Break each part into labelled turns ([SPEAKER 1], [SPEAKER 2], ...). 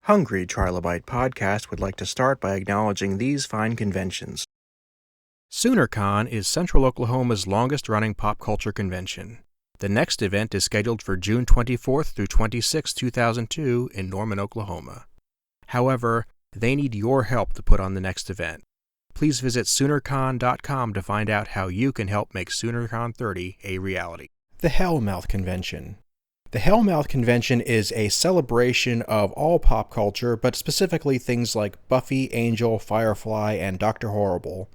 [SPEAKER 1] Hungry Trilobyte podcast would like to start by acknowledging these fine conventions. SoonerCon is Central Oklahoma's longest-running pop culture convention. The next event is scheduled for June 24th through 26, 2002 in Norman, Oklahoma. However, they need your help to put on the next event. Please visit SoonerCon.com to find out how you can help make SoonerCon 30 a reality. The Hellmouth Convention. The Hellmouth Convention is a celebration of all pop culture, but specifically things like Buffy, Angel, Firefly, and Dr. Horrible.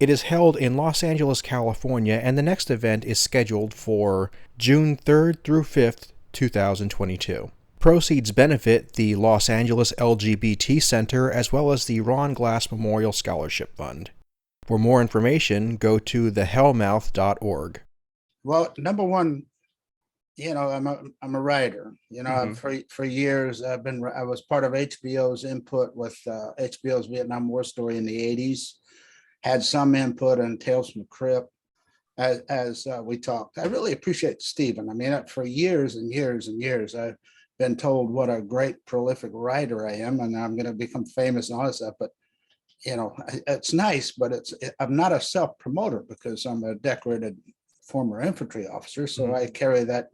[SPEAKER 1] It is held in Los Angeles, California, and the next event is scheduled for June 3rd through 5th, 2022. Proceeds benefit the Los Angeles LGBT Center as well as the Ron Glass Memorial Scholarship Fund. For more information, go to thehellmouth.org.
[SPEAKER 2] Well, number one, I'm a writer. For years I was part of HBO's input with HBO's Vietnam War story in the 80s. Had some input on Tales from the Crypt as we talked. I really appreciate Stephen. I mean, for years and years and years, I've been told what a great prolific writer I am, and I'm going to become famous and all that stuff. But it's nice, but I'm not a self-promoter because I'm a decorated former infantry officer, so I carry that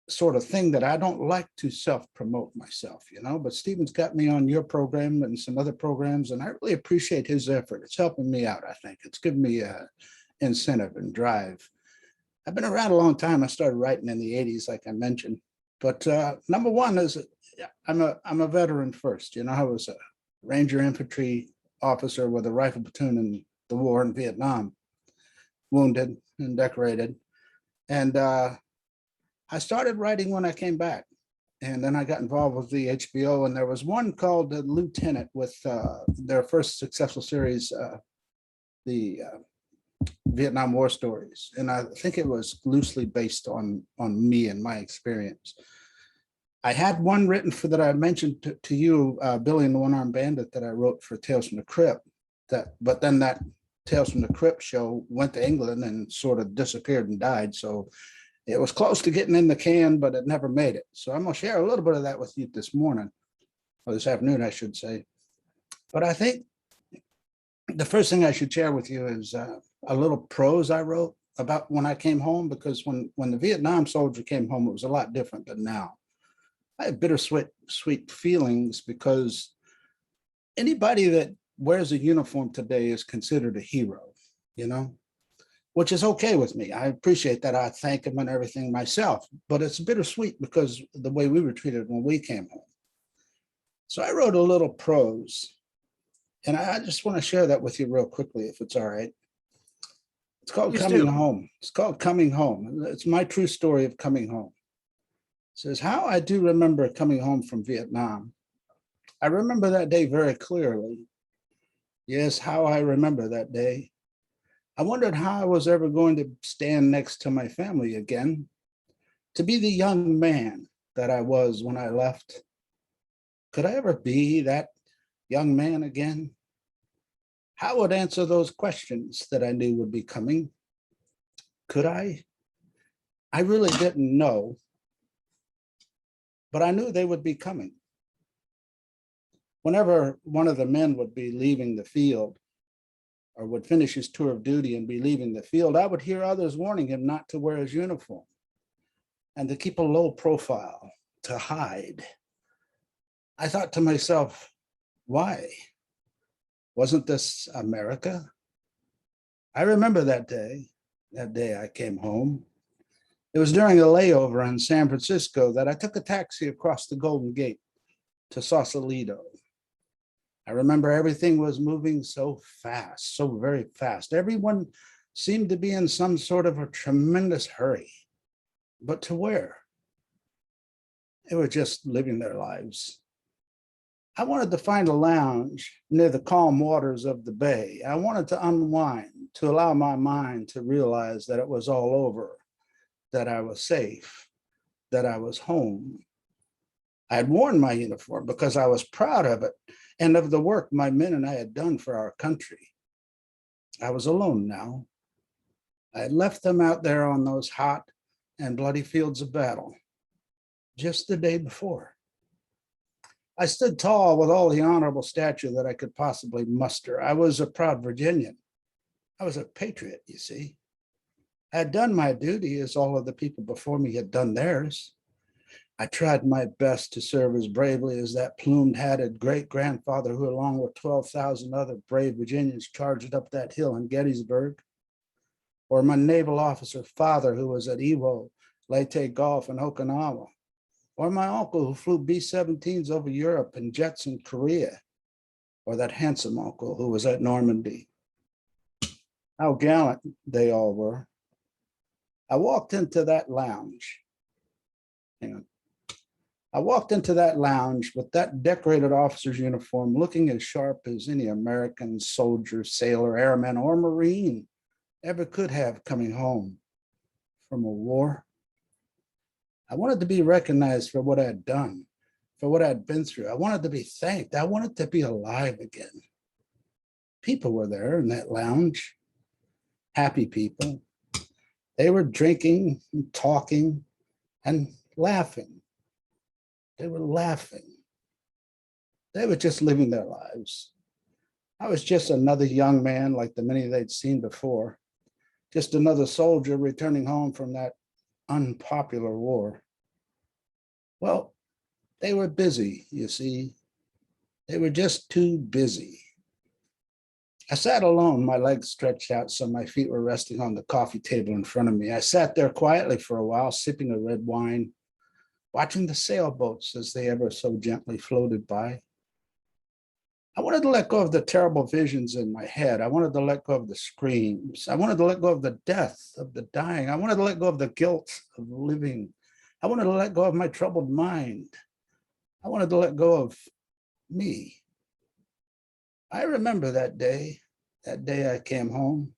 [SPEAKER 2] sort of thing that I don't like to self-promote myself, but Stephen's got me on your program and some other programs, and I really appreciate his effort. It's helping me out. I think it's given me a incentive and drive. I've been around a long time. I started writing in the 80s, like I mentioned, but number one is I'm a veteran first. I was a Ranger infantry officer with a rifle platoon in the war in Vietnam, wounded and decorated. And I started writing when I came back, and then I got involved with the HBO, and there was one called The Lieutenant with their first successful series, the Vietnam War stories. And I think it was loosely based on me and my experience. I had one written that I mentioned to you, Billy and the One Arm Bandit, that I wrote for Tales from the Crypt. But then that Tales from the Crypt show went to England and sort of disappeared and died. So it was close to getting in the can, but it never made it. So I'm going to share a little bit of that with you this morning, or this afternoon, I should say. But I think the first thing I should share with you is a little prose I wrote about when I came home, because when the Vietnam soldier came home, it was a lot different than now. I have bittersweet feelings because anybody that wears a uniform today is considered a hero, which is okay with me. I appreciate that. I thank him and everything myself, but it's bittersweet because of the way we were treated when we came home. So I wrote a little prose, and I just want to share that with you real quickly, if it's all right. It's called Coming Home. It's called Coming Home. It's my true story of coming home. It says, how I do remember coming home from Vietnam. I remember that day very clearly. Yes, how I remember that day. I wondered how I was ever going to stand next to my family again, to be the young man that I was when I left. Could I ever be that young man again? How would I answer those questions that I knew would be coming? Could I? I really didn't know, but I knew they would be coming. Whenever one of the men would be leaving the field, or would finish his tour of duty and be leaving the field, I would hear others warning him not to wear his uniform and to keep a low profile, to hide. I thought to myself, why? Wasn't this America? I remember that day I came home. It was during a layover in San Francisco that I took a taxi across the Golden Gate to Sausalito. I remember everything was moving so fast, so very fast. Everyone seemed to be in some sort of a tremendous hurry. But to where? They were just living their lives. I wanted to find a lounge near the calm waters of the bay. I wanted to unwind, to allow my mind to realize that it was all over, that I was safe, that I was home. I had worn my uniform because I was proud of it and of the work my men and I had done for our country. I was alone now. I had left them out there on those hot and bloody fields of battle just the day before. I stood tall with all the honorable stature that I could possibly muster. I was a proud Virginian. I was a patriot, you see. I had done my duty as all of the people before me had done theirs. I tried my best to serve as bravely as that plumed-hatted great-grandfather who, along with 12,000 other brave Virginians, charged up that hill in Gettysburg, or my naval officer father who was at Iwo, Leyte Gulf, and Okinawa, or my uncle who flew B-17s over Europe and jets in Korea, or that handsome uncle who was at Normandy. How gallant they all were. I walked into that lounge. I walked into that lounge with that decorated officer's uniform, looking as sharp as any American soldier, sailor, airman, or Marine ever could have coming home from a war. I wanted to be recognized for what I had done, for what I'd been through. I wanted to be thanked. I wanted to be alive again. People were there in that lounge, happy people. They were drinking and talking and laughing. They were laughing. They were just living their lives. I was just another young man like the many they'd seen before, just another soldier returning home from that unpopular war. Well, they were busy, you see. They were just too busy. I sat alone, my legs stretched out so my feet were resting on the coffee table in front of me. I sat there quietly for a while, sipping a red wine, watching the sailboats as they ever so gently floated by. I wanted to let go of the terrible visions in my head. I wanted to let go of the screams. I wanted to let go of the death, of the dying. I wanted to let go of the guilt of living. I wanted to let go of my troubled mind. I wanted to let go of me. I remember that day I came home,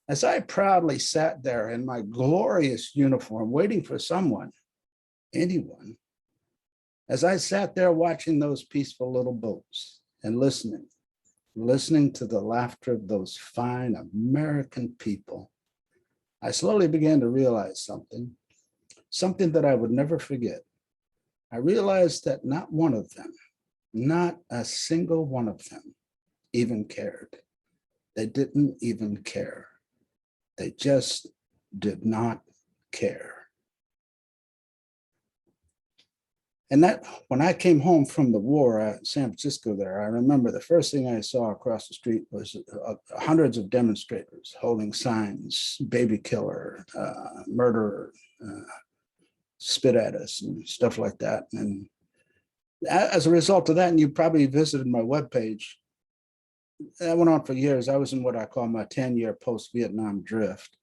[SPEAKER 2] as I proudly sat there in my glorious uniform, waiting for someone, anyone, as I sat there watching those peaceful little boats and listening to the laughter of those fine American people, I slowly began to realize something that I would never forget. I realized that not one of them, not a single one of them even cared. They didn't even care. They just did not care. And that, when I came home from the war at San Francisco there, I remember the first thing I saw across the street was hundreds of demonstrators holding signs, baby killer, murderer, spit at us and stuff like that. And as a result of that, and you probably visited my webpage, that went on for years. I was in what I call my 10-year post-Vietnam drift.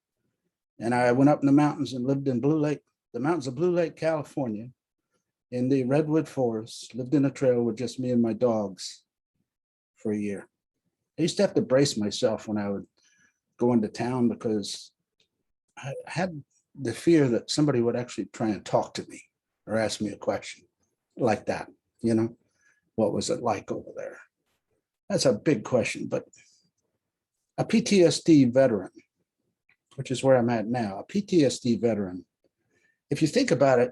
[SPEAKER 2] And I went up in the mountains and lived in the mountains of Blue Lake, California, in the redwood forest, lived in a trail with just me and my dogs for a year. I used to have to brace myself when I would go into town because I had the fear that somebody would actually try and talk to me or ask me a question like that, you know, what was it like over there? That's a big question, but a PTSD veteran, which is where I'm at now, a PTSD veteran, if you think about it,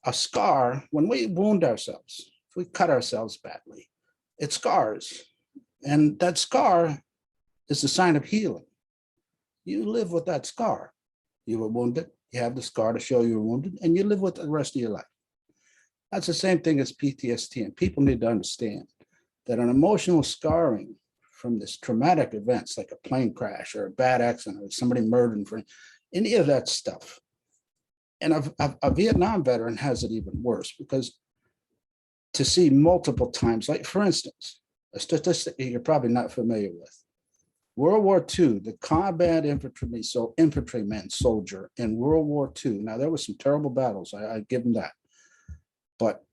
[SPEAKER 2] a scar, when we wound ourselves, if we cut ourselves badly, it scars. And that scar is a sign of healing. You live with that scar. You were wounded, you have the scar to show you were wounded, and you live with it the rest of your life. That's the same thing as PTSD, and people need to understand that an emotional scarring from this traumatic events like a plane crash or a bad accident or somebody murdered, for any of that stuff. And a Vietnam veteran has it even worse because to see multiple times, like for instance, a statistic you're probably not familiar with, World War II, the combat infantryman soldier in World War II. Now, there were some terrible battles, I give them that. But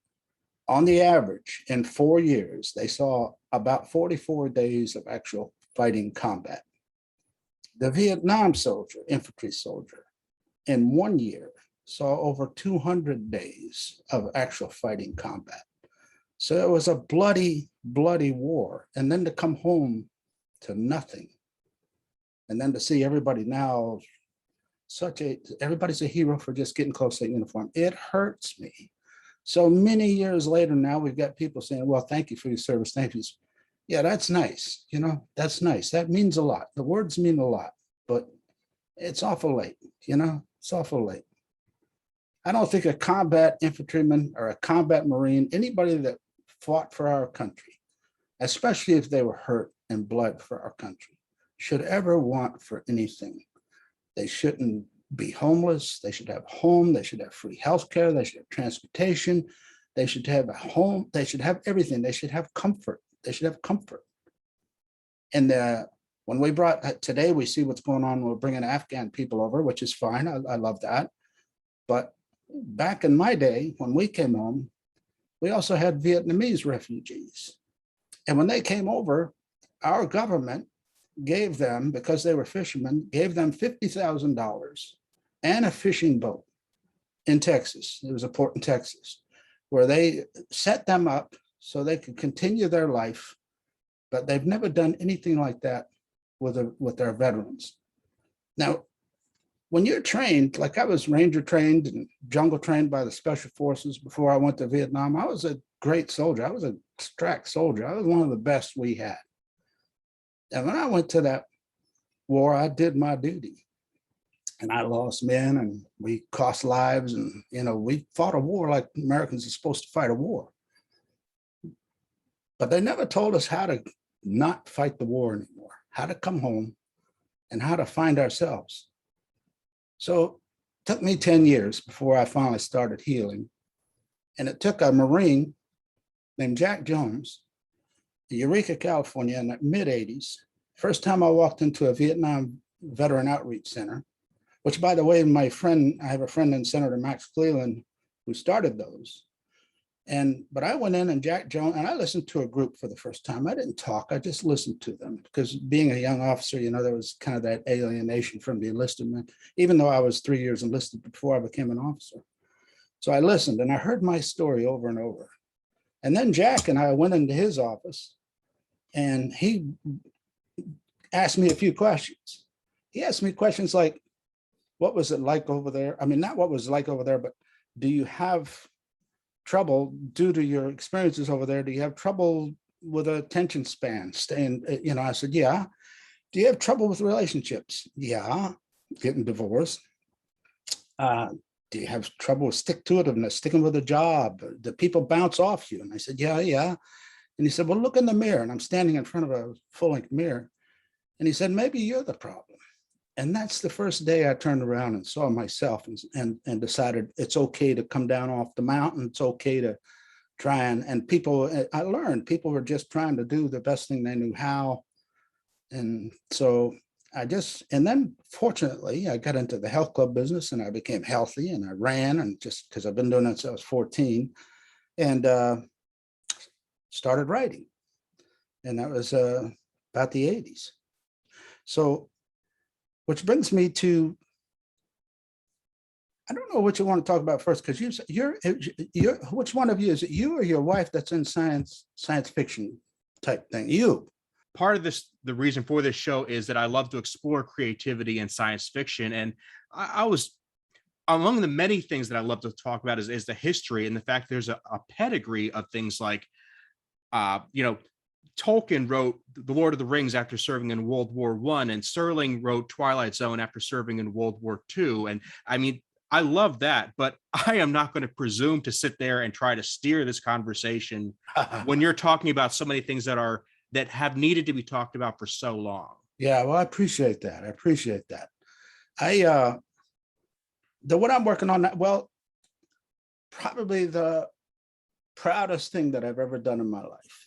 [SPEAKER 2] on the average, in 4 years, they saw about 44 days of actual fighting combat. The Vietnam soldier, infantry soldier, in 1 year, saw over 200 days of actual fighting combat. So it was a bloody, bloody war. And then to come home to nothing. And then to see everybody now, everybody's a hero for just getting close to that uniform. It hurts me. So many years later now, we've got people saying, well, thank you for your service. Thank you. Yeah, that's nice. That's nice. That means a lot. The words mean a lot, but it's awful late. It's awful late. I don't think a combat infantryman or a combat Marine, anybody that fought for our country, especially if they were hurt and bled for our country, should ever want for anything. They shouldn't be homeless. They should have a home. They should have free health care. They should have transportation. They should have a home. They should have everything. They should have comfort. They should have comfort. And when we brought today, we see what's going on. We're bringing Afghan people over, which is fine. I love that. But back in my day, when we came home, we also had Vietnamese refugees. And when they came over, our government gave them, because they were fishermen, gave them $50,000 and a fishing boat in Texas. There was a port in Texas where they set them up so they could continue their life, but they've never done anything like that with their veterans. Now, when you're trained, like I was Ranger trained and jungle trained by the Special Forces before I went to Vietnam, I was a great soldier. I was a crack soldier. I was one of the best we had. And when I went to that war, I did my duty. And I lost men and we cost lives. And, we fought a war like Americans are supposed to fight a war. But they never told us how to not fight the war anymore, how to come home and how to find ourselves. So it took me 10 years before I finally started healing. And it took a Marine named Jack Jones, Eureka, California, in the mid-'80s. First time I walked into a Vietnam Veteran Outreach Center, which, by the way, I have a friend in Senator Max Cleland who started those. But I went in and Jack Jones, and I listened to a group for the first time. I didn't talk, I just listened to them because being a young officer, there was kind of that alienation from the enlistment, even though I was 3 years enlisted before I became an officer. So I listened and I heard my story over and over. And then Jack and I went into his office and he asked me a few questions. He asked me questions like, what was it like over there? I mean, not what was it like over there, but do you have trouble due to your experiences over there? Do you have trouble with attention span? I said, yeah. Do you have trouble with relationships? Yeah. Getting divorced. Do you have trouble with stick-to-itiveness, sticking with a job? Do people bounce off you? And I said, yeah. And he said, well, look in the mirror. And I'm standing in front of a full-length mirror. And he said, maybe you're the problem. And that's the first day I turned around and saw myself and decided it's okay to come down off the mountain. It's okay to try and people, I learned people were just trying to do the best thing they knew how. And so and then fortunately I got into the health club business and I became healthy and I ran, and just because I've been doing it since I was 14, and started writing. And that was about the 80s. So, which brings me to, I don't know what you want to talk about first, because you're which one of you, is it you or your wife that's in science fiction type thing? You.
[SPEAKER 1] Part of the reason for this show is that I love to explore creativity in science fiction. And I was, among the many things that I love to talk about is the history and the fact there's a pedigree of things like, Tolkien wrote The Lord of the Rings after serving in World War I, and Serling wrote Twilight Zone after serving in World War II. And I mean, I love that, but I am not going to presume to sit there and try to steer this conversation when you're talking about so many things that have needed to be talked about for so long.
[SPEAKER 2] Yeah, well, I appreciate that. What I'm working on, well, probably the proudest thing that I've ever done in my life.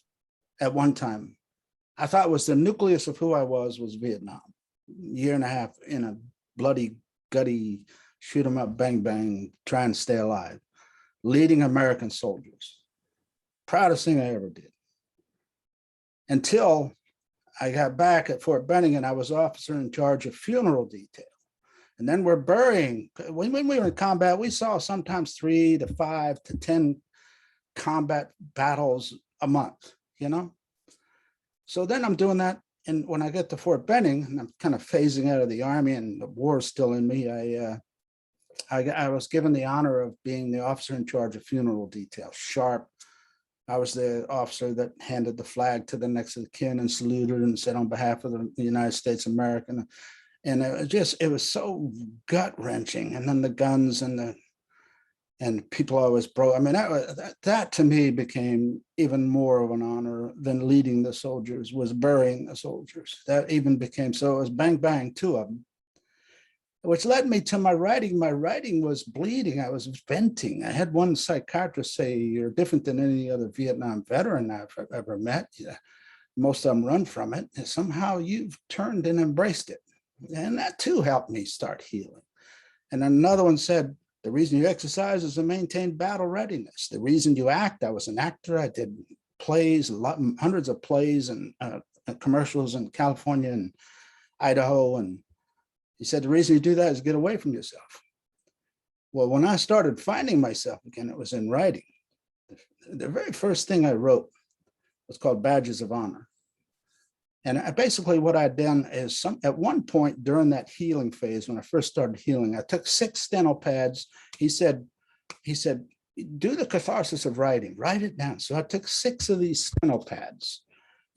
[SPEAKER 2] At one time, I thought was the nucleus of who I was Vietnam. Year and a half in a bloody, gutty, shoot 'em up, bang, bang, trying to stay alive, leading American soldiers. Proudest thing I ever did. Until I got back at Fort Benning and I was officer in charge of funeral detail. And then we're burying, when we were in combat, we saw sometimes 3 to 5 to 10 combat battles a month. So then I'm doing that. And when I get to Fort Benning, and I'm kind of phasing out of the Army and the war is still in me, I was given the honor of being the officer in charge of funeral details, sharp. I was the officer that handed the flag to the next of kin and saluted and said on behalf of the United States of America. And it was so gut wrenching. And then the guns and people always broke. I mean, that to me became even more of an honor than leading the soldiers, was burying the soldiers. That even became, so it was bang, bang, two of them, which led me to my writing. My writing was bleeding. I was venting. I had one psychiatrist say, "You're different than any other Vietnam veteran I've ever met. Yeah, most of them run from it. And somehow you've turned and embraced it." And that too helped me start healing. And another one said, "The reason you exercise is to maintain battle readiness. The reason you act," I was an actor. I did plays, hundreds of plays and commercials in California and Idaho. And he said, "The reason you do that is to get away from yourself." Well, when I started finding myself again, it was in writing. The very first thing I wrote was called Badges of Honor. And basically what I'd done is at one point during that healing phase, when I first started healing, I took 6 steno pads. He said, "Do the catharsis of writing, write it down." So I took 6 of these steno pads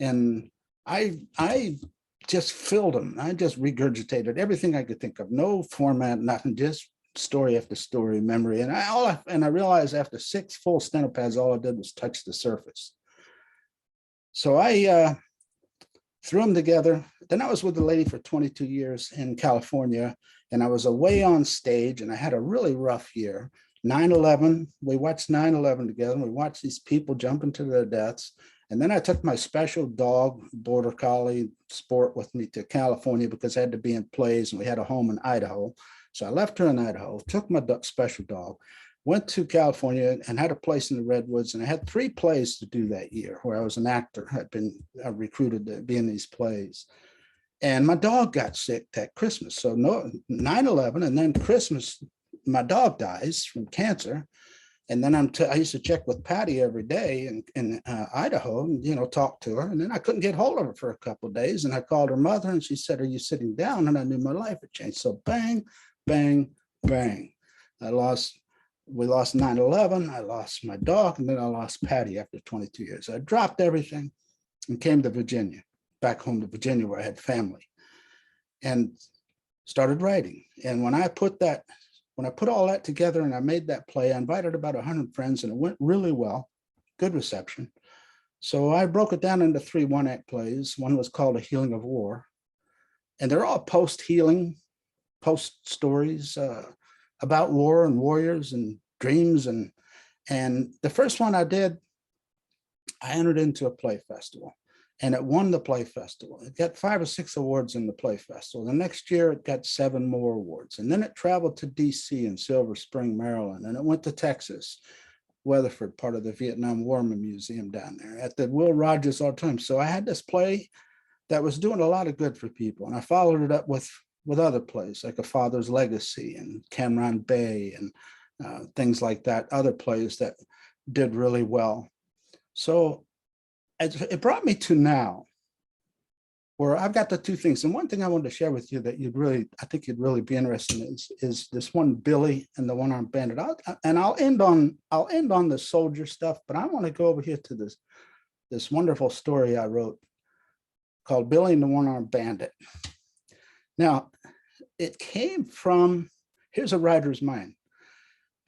[SPEAKER 2] and I just filled them. I just regurgitated everything I could think of, no format, nothing, just story after story, memory. And I realized after 6 full steno pads, all I did was touch the surface. So I threw them together. Then I was with a lady for 22 years in California, and I was away on stage, and I had a really rough year. 9/11, we watched 9/11 together, and we watched these people jump into their deaths. And then I took my special dog, border collie Sport, with me to California because I had to be in plays, and we had a home in Idaho. So I left her in Idaho, took my special dog, went to California and had a place in the Redwoods. And I had 3 plays to do that year where I was an actor, had been recruited to be in these plays. And my dog got sick that Christmas. So 9/11 and then Christmas, my dog dies from cancer. And then I used to check with Patty every day in Idaho and, talk to her. And then I couldn't get hold of her for a couple of days. And I called her mother and she said, "Are you sitting down?" And I knew my life had changed. So bang, bang, bang. We lost 9/11. I lost my dog. And then I lost Patty after 22 years. I dropped everything and came to Virginia, back home to Virginia where I had family, and started writing. And when I put all that together and I made that play, I invited about 100 friends and it went really well, good reception. So I broke it down into 3 one-act plays. One was called A Healing of War. And they're all post-healing, post-stories about war and warriors and dreams. And the first one I did, I entered into a play festival. And it won the play festival. It got 5 or 6 awards in the play festival. The next year, it got 7 more awards. And then it traveled to DC and Silver Spring, Maryland. And it went to Texas, Weatherford, part of the Vietnam War Museum down there, at the Will Rogers Auditorium. So I had this play that was doing a lot of good for people. And I followed it up with other plays, like A Father's Legacy and Cameron Bay and things like that, other plays that did really well. So it brought me to now, where I've got the 2 things. And one thing I wanted to share with you that I think you'd really be interested in is this one, Billy and the One Arm Bandit. I'll end on the soldier stuff, but I want to go over here to this wonderful story I wrote called Billy and the One Arm Bandit. Now, it came from, here's a writer's mind.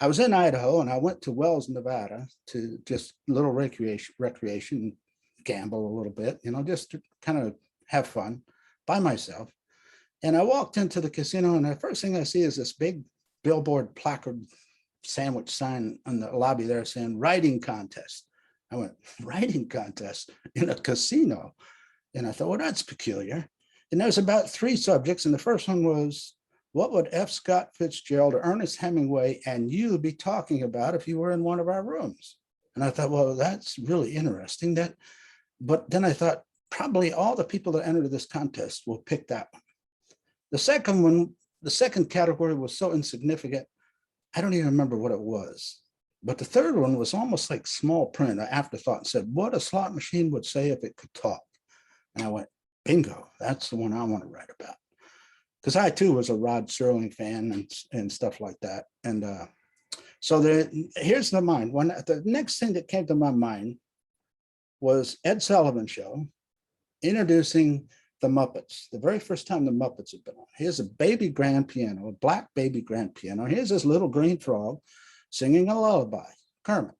[SPEAKER 2] I was in Idaho and I went to Wells, Nevada to just a little recreation, gamble a little bit, just to kind of have fun by myself. And I walked into the casino and the first thing I see is this big billboard placard sandwich sign on the lobby there saying writing contest. I went, writing contest in a casino? And I thought, well, that's peculiar. And there's about 3 subjects. And the first one was, what would F. Scott Fitzgerald or Ernest Hemingway and you be talking about if you were in one of our rooms? And I thought, well, that's really interesting. But then I thought, probably all the people that entered this contest will pick that one. The second category was so insignificant, I don't even remember what it was. But the third one was almost like small print, an afterthought, and said, what a slot machine would say if it could talk. And I went, bingo, that's the one I want to write about. because I too was a Rod Serling fan and stuff like that. And so here's the mind. The next thing that came to my mind was Ed Sullivan Show introducing the Muppets. The very first time the Muppets had been on. Here's a baby grand piano, a black baby grand piano. Here's this little green frog singing a lullaby, Kermit.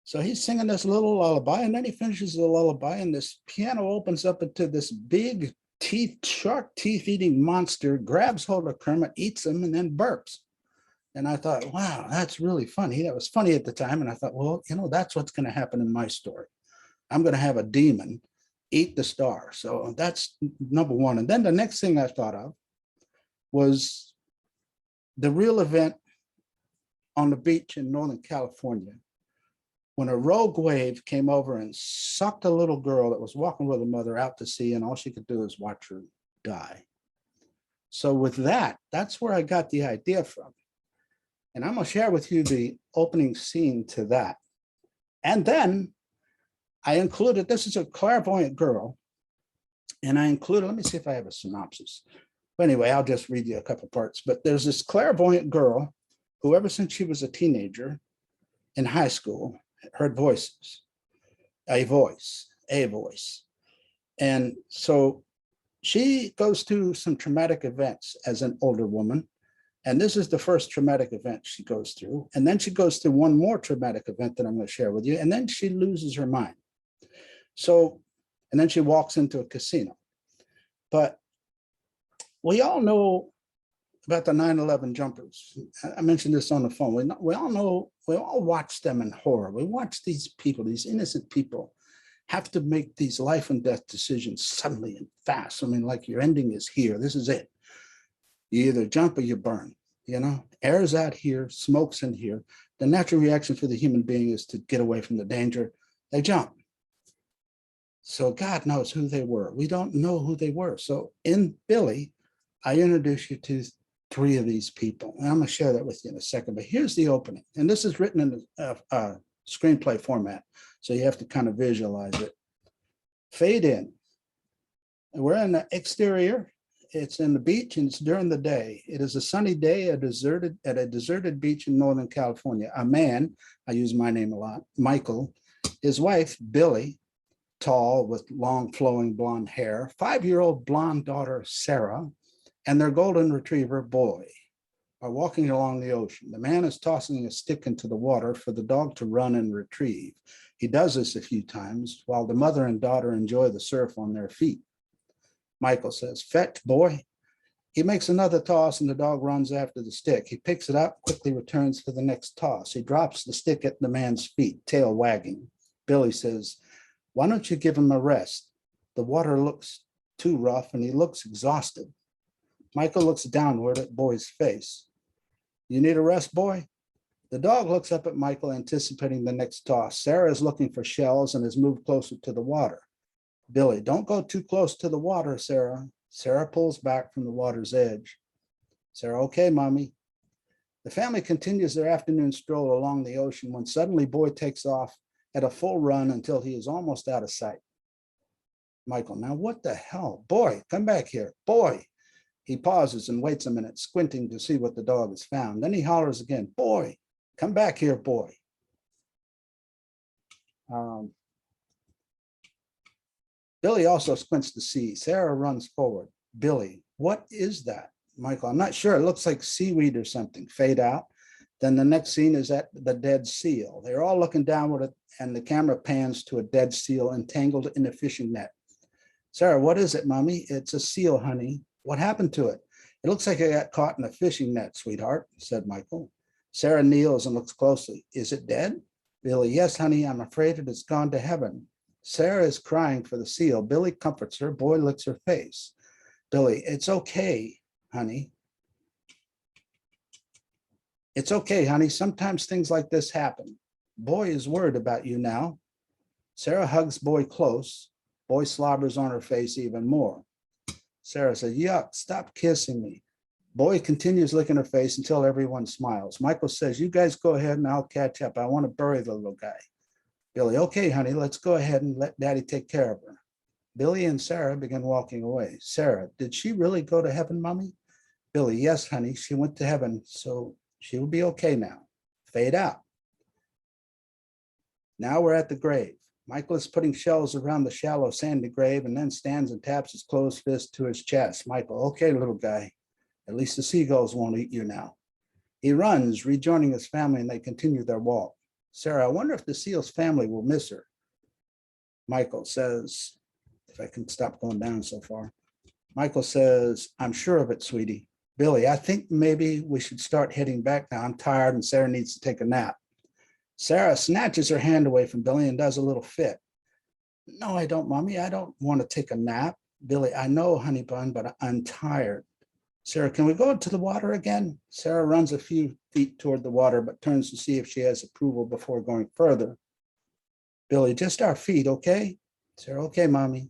[SPEAKER 2] So he's singing this little lullaby, and then he finishes the lullaby, and this piano opens up into this big shark teeth-eating monster, grabs hold of Kermit, eats him, and then burps. And I thought, wow, that's really funny. That was funny at the time. And I thought, well, that's what's going to happen in my story. I'm going to have a demon eat the star. So that's number one. And then the next thing I thought of was the real event on the beach in Northern California, when a rogue wave came over and sucked a little girl that was walking with her mother out to sea, and all she could do is watch her die. So with that, that's where I got the idea from. And I'm going to share with you the opening scene to that. And then I included, this is a clairvoyant girl, and I included, let me see if I have a synopsis. But anyway, I'll just read you a couple parts. But there's this clairvoyant girl who, ever since she was a teenager in high school, heard voices, a voice. And so she goes through some traumatic events as an older woman. And this is the first traumatic event she goes through. And then she goes through one more traumatic event that I'm going to share with you. And then she loses her mind. So, and then she walks into a casino. But we all know about the 9/11 jumpers. I mentioned this on the phone. We all know, we all watch them in horror. We watch these people, these innocent people, have to make these life and death decisions suddenly and fast. I mean, like, your ending is here. This is it. You either jump or you burn. Air's out here, smoke's in here. The natural reaction for the human being is to get away from the danger. They jump. So God knows who they were. We don't know who they were. So in Billy, I introduce you to 3 of these people. And I'm going to share that with you in a second. But here's the opening. And this is written in a screenplay format. So you have to kind of visualize it. Fade in. And we're in the exterior. It's in the beach, and it's during the day. It is a sunny day at a deserted beach in Northern California. A man, I use my name a lot, Michael, his wife, Billy, tall with long flowing blonde hair, 5-year-old blonde daughter, Sarah, and their golden retriever, Boy, are walking along the ocean. The man is tossing a stick into the water for the dog to run and retrieve. He does this a few times while the mother and daughter enjoy the surf on their feet. Michael says, "Fetch, Boy." He makes another toss and the dog runs after the stick. He picks it up, quickly returns for the next toss. He drops the stick at the man's feet, tail wagging. Billy says, "Why don't you give him a rest? The water looks too rough and he looks exhausted." Michael looks downward at Boy's face. "You need a rest, Boy?" The dog looks up at Michael, anticipating the next toss. Sarah is looking for shells and has moved closer to the water. Billy, "Don't go too close to the water, Sarah." Sarah pulls back from the water's edge. Sarah, "Okay, Mommy." The family continues their afternoon stroll along the ocean when suddenly Boy takes off at a full run until he is almost out of sight. Michael, "Now what the hell? Boy, come back here. Boy." He pauses and waits a minute, squinting to see what the dog has found. Then he hollers again, "Boy, come back here, Boy." Billy also squints to see. Sarah runs forward. Billy, "What is that?" Michael, "I'm not sure. It looks like seaweed or something." Fade out. Then the next scene is at the dead seal. They're all looking downward and the camera pans to a dead seal entangled in a fishing net. Sarah, "What is it, Mommy?" "It's a seal, honey." "What happened to it?" "It looks like it got caught in a fishing net, sweetheart," said Michael. Sarah kneels and looks closely. "Is it dead?" Billy, "Yes, honey. I'm afraid it has gone to heaven." Sarah is crying for the seal. Billy comforts her. Boy licks her face. Billy, "It's okay, honey. It's okay, honey. Sometimes things like this happen. Boy is worried about you now." Sarah hugs Boy close. Boy slobbers on her face even more. Sarah says, "Yuck, stop kissing me." Boy continues licking her face until everyone smiles. Michael says, "You guys go ahead and I'll catch up. I want to bury the little guy." Billy, "Okay, honey, let's go ahead and let Daddy take care of her." Billy and Sarah began walking away. Sarah, did she really go to heaven, Mommy? Billy, yes, honey, she went to heaven, so she will be okay now. Fade out. Now we're at the grave. Michael is putting shells around the shallow, sandy grave and then stands and taps his closed fist to his chest. Michael, okay, little guy, at least the seagulls won't eat you now. He runs, rejoining his family, and they continue their walk. Sarah, I wonder if the seal's family will miss her. Michael says, if I can stop going down so far. Michael says, I'm sure of it, sweetie. Billy, I think maybe we should start heading back now. I'm tired and Sarah needs to take a nap. Sarah snatches her hand away from Billy and does a little fit. No, I don't, Mommy. I don't want to take a nap. Billy, I know, honey bun, but I'm tired. Sarah, can we go into the water again? Sarah runs a few feet toward the water, but turns to see if she has approval before going further. Billy, just our feet, okay? Sarah, okay, Mommy.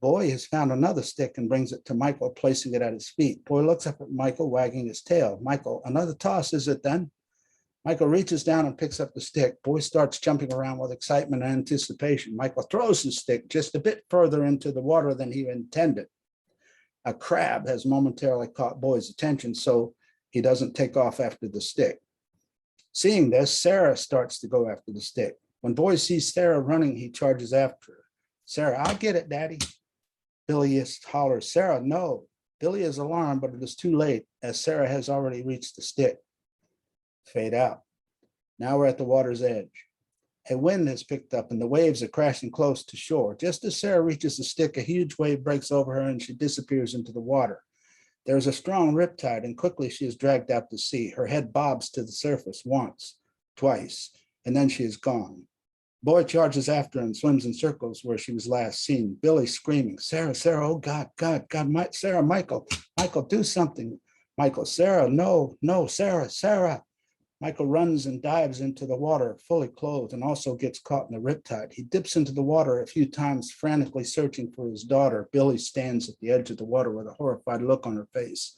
[SPEAKER 2] Boy has found another stick and brings it to Michael, placing it at his feet. Boy looks up at Michael, wagging his tail. Michael, another toss, is it then? Michael reaches down and picks up the stick. Boy starts jumping around with excitement and anticipation. Michael throws the stick just a bit further into the water than he intended. A crab has momentarily caught Boy's attention, so he doesn't take off after the stick. Seeing this, Sarah starts to go after the stick. When Boy sees Sarah running, he charges after her. Sarah, I'll get it, Daddy. Billy hollers, Sarah, no. Billy is alarmed, but it is too late, as Sarah has already reached the stick. Fade out. Now we're at the water's edge. A wind has picked up and the waves are crashing close to shore. Just as Sarah reaches the stick, a huge wave breaks over her and she disappears into the water. There is a strong riptide and quickly she is dragged out to sea. Her head bobs to the surface once, twice, and then she is gone. Boy charges after her and swims in circles where she was last seen. Billy screaming, Sarah, Sarah, oh God, God, God, Sarah, Michael, do something. Michael, Sarah, no, Sarah, Sarah. Michael runs and dives into the water, fully clothed, and also gets caught in the riptide. He dips into the water a few times, frantically searching for his daughter. Billy stands at the edge of the water with a horrified look on her face.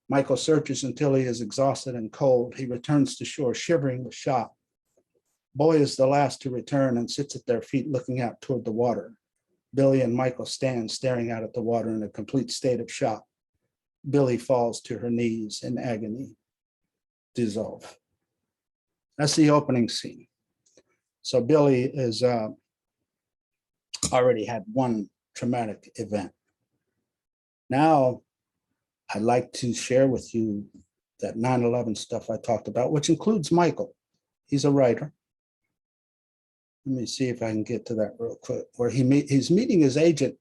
[SPEAKER 2] Michael searches until he is exhausted and cold. He returns to shore, shivering with shock. Boy is the last to return and sits at their feet, looking out toward the water. Billy and Michael stand staring out at the water in a complete state of shock. Billy falls to her knees in agony. Dissolve. That's the opening scene. So Billy has already had one traumatic event. Now, I'd like to share with you that 9/11 stuff I talked about, which includes Michael. He's a writer. Let me see if I can get to that real quick, where he's meeting his agent.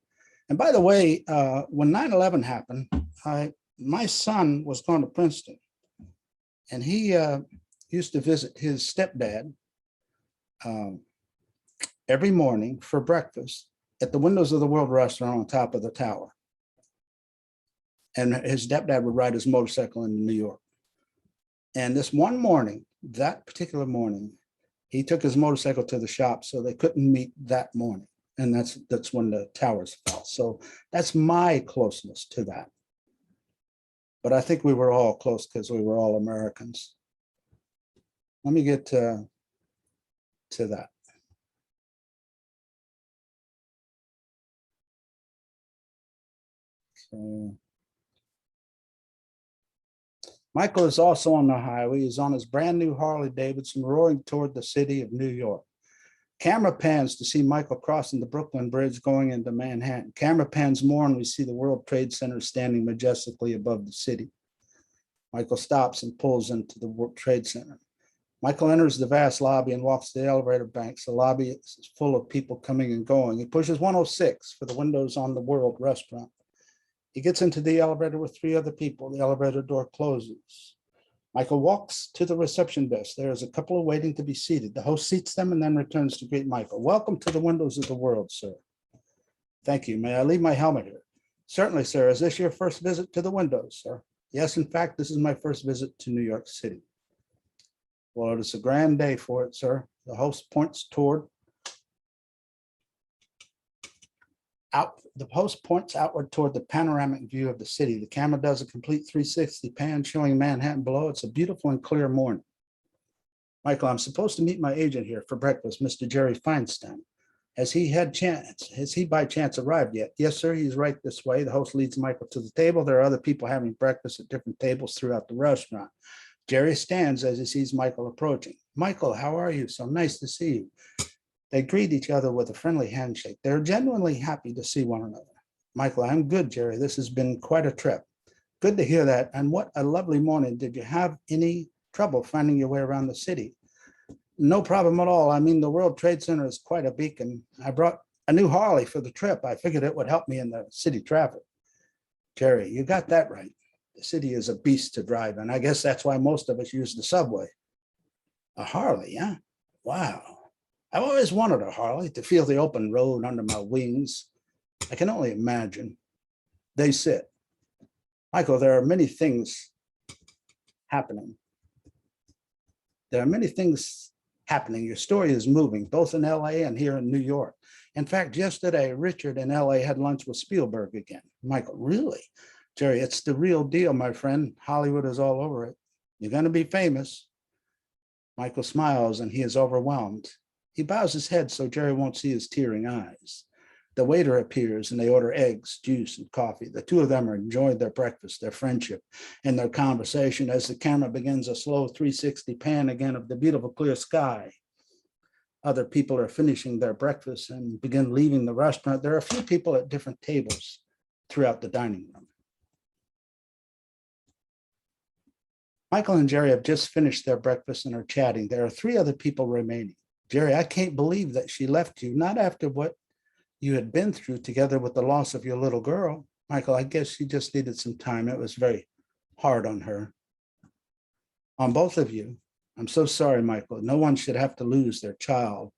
[SPEAKER 2] And by the way, when 9/11 happened, my son was going to Princeton, and he used to visit his stepdad every morning for breakfast at the Windows of the World restaurant on top of the tower. And his stepdad would ride his motorcycle into New York. And this one morning, that particular morning, he took his motorcycle to the shop, so they couldn't meet that morning. And that's when the towers fell. So that's my closeness to that. But I think we were all close because we were all Americans. Let me get to that. Okay. Michael is also on the highway. He's on his brand new Harley Davidson, roaring toward the city of New York. Camera pans to see Michael crossing the Brooklyn Bridge going into Manhattan. Camera pans more and we see the World Trade Center standing majestically above the city. Michael stops and pulls into the World Trade Center. Michael enters the vast lobby and walks to the elevator banks. The lobby is full of people coming and going. He pushes 106 for the Windows on the World restaurant. He gets into the elevator with 3 other people. The elevator door closes. Michael walks to the reception desk. There is a couple waiting to be seated. The host seats them and then returns to greet Michael. Welcome to the Windows of the World, sir. Thank you. May I leave my helmet here? Certainly, sir. Is this your first visit to the Windows, sir? Yes, in fact, this is my first visit to New York City. Well, it is a grand day for it, sir. The host points outward toward the panoramic view of the city. The camera does a complete 360 pan showing Manhattan below. It's a beautiful and clear morning. Michael, I'm supposed to meet my agent here for breakfast, Mr. Jerry Feinstein. Has he by chance arrived yet? Yes, sir, he's right this way. The host leads Michael to the table. There are other people having breakfast at different tables throughout the restaurant. Jerry stands as he sees Michael approaching. Michael, how are you? So nice to see you. They greet each other with a friendly handshake. They're genuinely happy to see one another. Michael, I'm good, Jerry. This has been quite a trip. Good to hear that. And what a lovely morning. Did you have any trouble finding your way around the city? No problem at all. I mean, the World Trade Center is quite a beacon. I brought a new Harley for the trip. I figured it would help me in the city traffic. Jerry, you got that right. The city is a beast to drive, and I guess that's why most of us use the subway. A Harley, huh? Wow. I've always wanted a Harley to feel the open road under my wings. I can only imagine. They sit. Michael, there are many things happening. There are many things happening. Your story is moving, both in LA and here in New York. In fact, yesterday, Richard in LA had lunch with Spielberg again. Michael, really? Jerry, it's the real deal, my friend. Hollywood is all over it. You're going to be famous. Michael smiles and he is overwhelmed. He bows his head so Jerry won't see his tearing eyes. The waiter appears and they order eggs, juice, and coffee. The two of them are enjoying their breakfast, their friendship, and their conversation as the camera begins a slow 360 pan again of the beautiful clear sky. Other people are finishing their breakfast and begin leaving the restaurant. There are a few people at different tables throughout the dining room. Michael and Jerry have just finished their breakfast and are chatting. There are three other people remaining. Jerry, I can't believe that she left you, not after what you had been through together with the loss of your little girl. Michael, I guess she just needed some time. It was very hard on her. On both of you, I'm so sorry, Michael. No one should have to lose their child,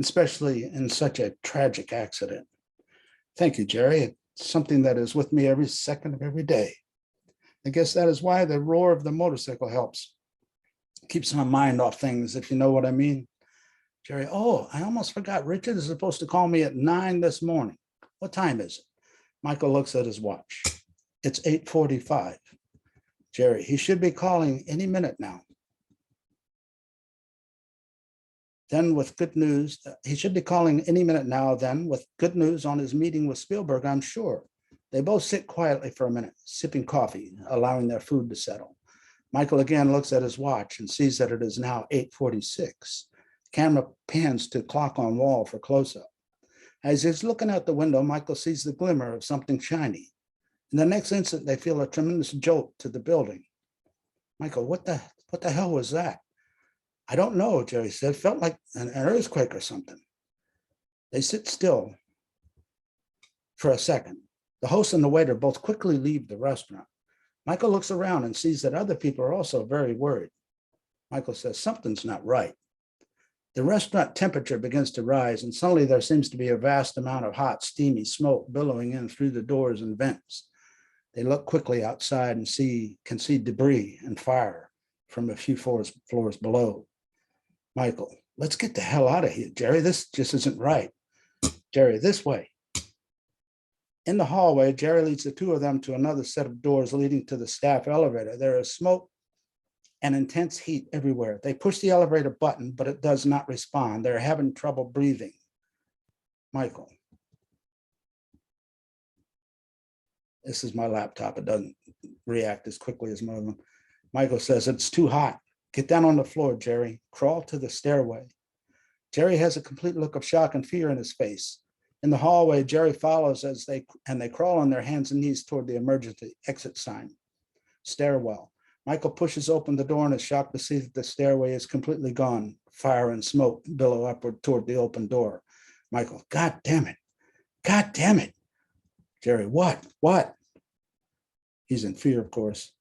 [SPEAKER 2] especially in such a tragic accident. Thank you, Jerry. It's something that is with me every second of every day. I guess that is why the roar of the motorcycle helps. Keeps my mind off things, if you know what I mean. Jerry, oh, I almost forgot. Richard is supposed to call me at 9 this morning. What time is it? Michael looks at his watch. It's 8:45. Jerry, he should be calling any minute now. Then with good news, he should be calling any minute now then with good news on his meeting with Spielberg, I'm sure. They both sit quietly for a minute, sipping coffee, allowing their food to settle. Michael again looks at his watch and sees that it is now 8:46. Camera pans to clock on wall for close-up. As he's looking out the window, Michael sees the glimmer of something shiny. In the next instant, they feel a tremendous jolt to the building. Michael, what the hell was that? I don't know, Jerry said. Felt like an earthquake or something. They sit still for a second. The host and the waiter both quickly leave the restaurant. Michael looks around and sees that other people are also very worried. Michael says, something's not right. The restaurant temperature begins to rise, and suddenly there seems to be a vast amount of hot, steamy smoke billowing in through the doors and vents. They look quickly outside and can see debris and fire from a few floors below. Michael, let's get the hell out of here, Jerry. This just isn't right. Jerry, this way. In the hallway, Jerry leads the two of them to another set of doors leading to the staff elevator. There is smoke and intense heat everywhere. They push the elevator button, but it does not respond. They're having trouble breathing. Michael. This is my laptop. It doesn't react as quickly as my own. Michael says, it's too hot. Get down on the floor, Jerry. Crawl to the stairway. Jerry has a complete look of shock and fear in his face. In the hallway, Jerry follows as they crawl on their hands and knees toward the emergency exit sign. Stairwell. Michael pushes open the door and is shocked to see that the stairway is completely gone. Fire and smoke billow upward toward the open door. Michael, God damn it. God damn it. Jerry, what? What? He's in fear, of course.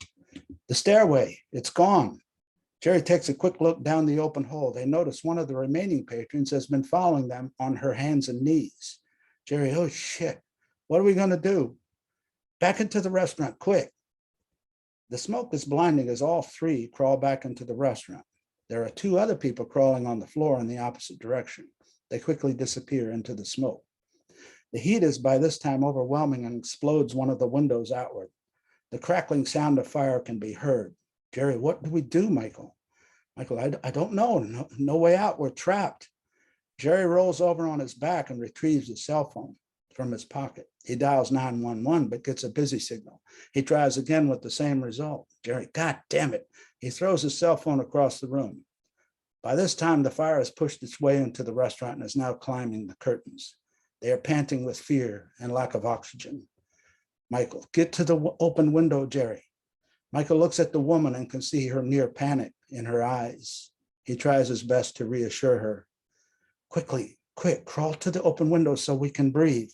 [SPEAKER 2] The stairway, it's gone. Jerry takes a quick look down the open hole. They notice one of the remaining patrons has been following them on her hands and knees. Jerry, oh shit, what are we gonna do? Back into the restaurant, quick. The smoke is blinding as all three crawl back into the restaurant. There are two other people crawling on the floor in the opposite direction. They quickly disappear into the smoke. The heat is by this time overwhelming and explodes one of the windows outward. The crackling sound of fire can be heard. Jerry, what do we do, Michael? Michael, I don't know. No way out. We're trapped. Jerry rolls over on his back and retrieves his cell phone from his pocket. He dials 911, but gets a busy signal. He tries again with the same result. Jerry, God damn it. He throws his cell phone across the room. By this time, the fire has pushed its way into the restaurant and is now climbing the curtains. They are panting with fear and lack of oxygen. Michael, get to the open window, Jerry. Michael looks at the woman and can see her near panic in her eyes. He tries his best to reassure her. Quickly, quick, crawl to the open window so we can breathe.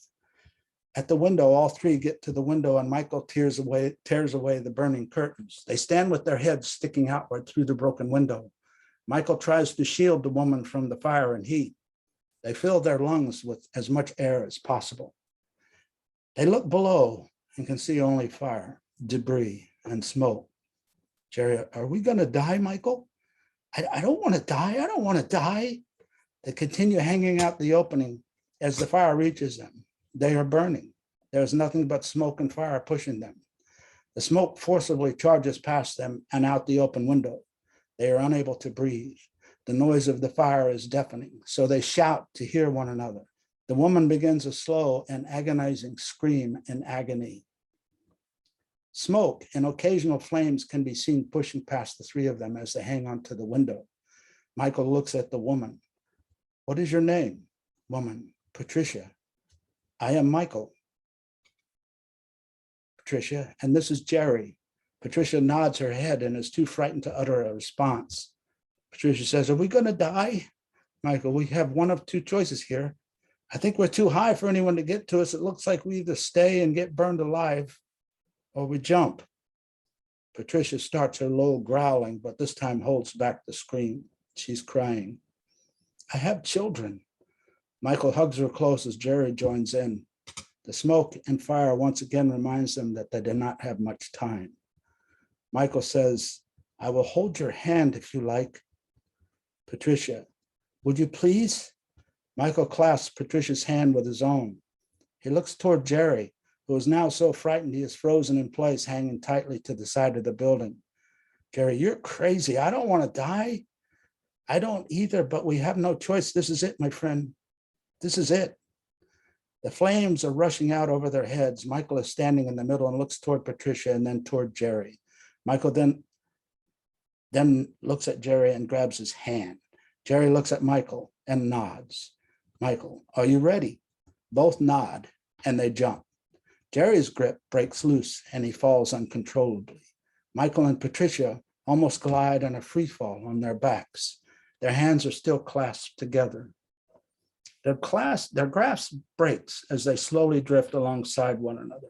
[SPEAKER 2] At the window, all three get to the window and Michael tears away the burning curtains. They stand with their heads sticking outward through the broken window. Michael tries to shield the woman from the fire and heat. They fill their lungs with as much air as possible. They look below and can see only fire, debris, and smoke. Jerry, are we going to die, Michael? I don't want to die. I don't want to die. They continue hanging out the opening as the fire reaches them. They are burning. There's nothing but smoke and fire pushing them. The smoke forcibly charges past them and out the open window. They are unable to breathe. The noise of the fire is deafening, so they shout to hear one another. The woman begins a slow and agonizing scream in agony. Smoke and occasional flames can be seen pushing past the three of them as they hang onto the window. Michael looks at the woman. What is your name? Woman, Patricia. I am Michael. Patricia, and this is Jerry. Patricia nods her head and is too frightened to utter a response. Patricia says, are we going to die? Michael, we have one of two choices here. I think we're too high for anyone to get to us. It looks like we either stay and get burned alive or we jump. Patricia starts her low growling, but this time holds back the scream. She's crying. I have children. Michael hugs her close as Jerry joins in. The smoke and fire once again reminds them that they do not have much time. Michael says, I will hold your hand if you like. Patricia, would you please? Michael clasps Patricia's hand with his own. He looks toward Jerry, who is now so frightened he is frozen in place, hanging tightly to the side of the building. Jerry, you're crazy. I don't want to die. I don't either, but we have no choice. This is it, my friend. This is it. The flames are rushing out over their heads. Michael is standing in the middle and looks toward Patricia and then toward Jerry. Michael then looks at Jerry and grabs his hand. Jerry looks at Michael and nods. Michael, are you ready? Both nod and they jump. Jerry's grip breaks loose and he falls uncontrollably. Michael and Patricia almost glide on a free fall on their backs. Their hands are still clasped together. Their grasp breaks as they slowly drift alongside one another.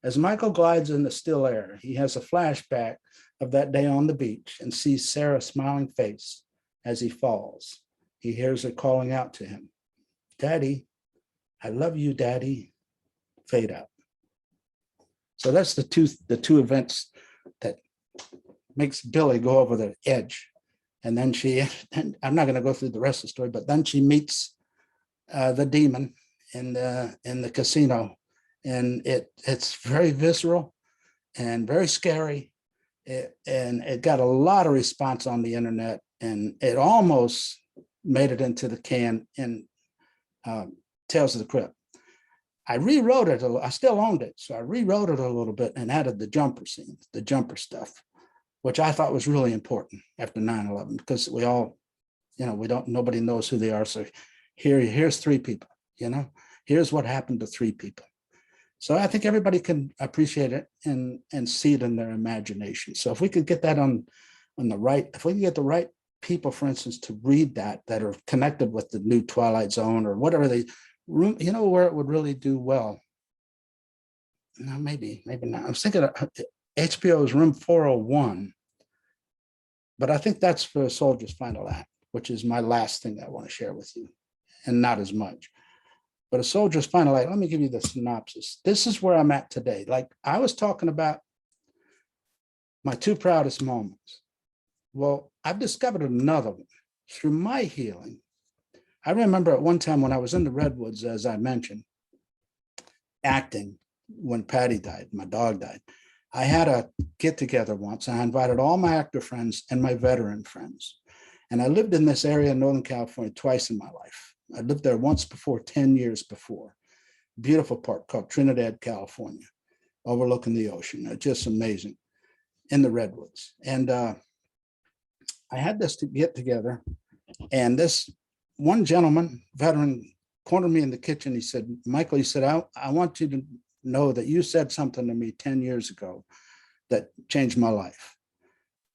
[SPEAKER 2] As Michael glides in the still air, he has a flashback of that day on the beach and sees Sarah's smiling face as he falls. He hears her calling out to him, Daddy, I love you, Daddy. Fade out. So that's the two events that makes Billy go over the edge. And then I'm not going to go through the rest of the story, but then she meets the demon in the casino, and it's very visceral and very scary. And it got a lot of response on the internet, and it almost made it into the can in Tales of the Crypt. I rewrote it. I still owned it, so I rewrote it a little bit and added the jumper scenes, the jumper stuff, which I thought was really important after 9/11, because we all, nobody knows who they are. So here's three people, here's what happened to three people. So I think everybody can appreciate it and see it in their imagination. So if we could get that on the right, if we can get the right people, for instance, to read that are connected with the new Twilight Zone or whatever where it would really do well. No, maybe not. I was thinking of HBO's Room 401, but I think that's for Soldier's Final Act, which is my last thing I want to share with you, and not as much. But A Soldier's Final Act, let me give you the synopsis. This is where I'm at today. Like I was talking about my two proudest moments. Well, I've discovered another one through my healing. I remember at one time when I was in the Redwoods, as I mentioned, acting when Patty died, my dog died. I had a get together once and I invited all my actor friends and my veteran friends. And I lived in this area in Northern California twice in my life. I lived there once before, 10 years before. Beautiful park called Trinidad, California, overlooking the ocean. Just amazing in the redwoods. And I had this to get together, and this one gentleman, veteran, cornered me in the kitchen. He said, Michael, he said, I want you to know that you said something to me 10 years ago that changed my life.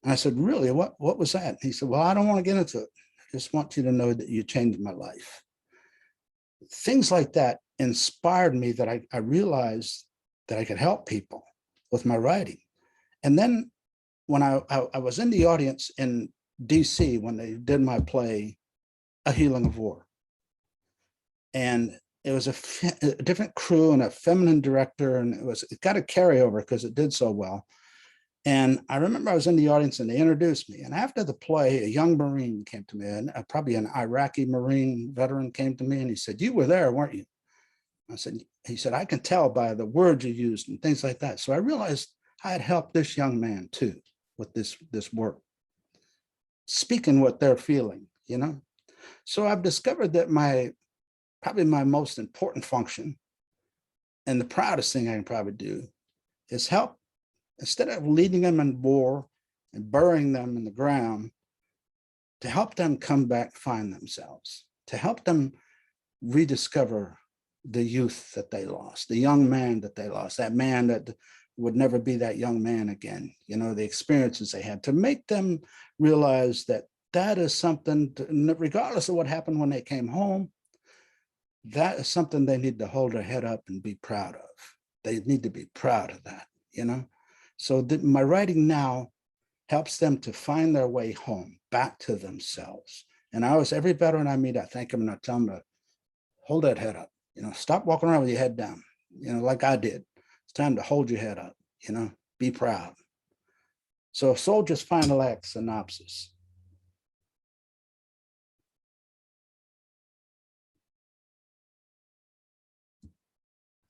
[SPEAKER 2] And I said, really, what was that? He said, well, I don't want to get into it. I just want you to know that you changed my life. Things like that inspired me, that I realized that I could help people with my writing. And then when I was in the audience in DC when they did my play, A Healing of War, and it was a different crew and a feminine director, and it got a carryover because it did so well. And I remember I was in the audience and they introduced me. And after the play, a young Marine came to me, and probably an Iraqi Marine veteran came to me, and he said, you were there, weren't you? I said, he said, I can tell by the words you used and things like that. So I realized I had helped this young man too with this work, speaking what they're feeling, you know? So I've discovered that probably my most important function and the proudest thing I can probably do is help. Instead of leading them in war and burying them in the ground, to help them come back, find themselves, to help them rediscover the youth that they lost, the young man that they lost, that man that would never be that young man again, you know, the experiences they had, to make them realize that that is something, regardless of what happened when they came home, that is something they need to hold their head up and be proud of. They need to be proud of that, you know? So my writing now helps them to find their way home, back to themselves. And every veteran I meet, I thank them and I tell them to hold that head up, you know, stop walking around with your head down, you know, like I did. It's time to hold your head up, you know, be proud. So, Soldier's Final Act synopsis.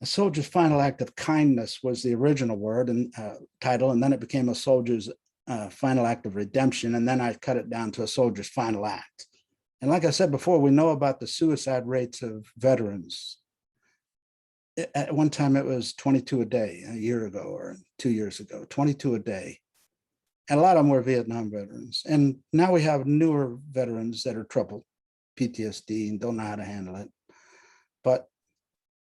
[SPEAKER 2] A soldier's final act of kindness was the original word and title, and then it became a soldier's final act of redemption, and then I cut it down to a soldier's final act. And like I said before, we know about the suicide rates of veterans. At one time, it was 22 a day, a year ago or 2 years ago, 22 a day. And a lot of them were Vietnam veterans. And now we have newer veterans that are troubled, PTSD, and don't know how to handle it. But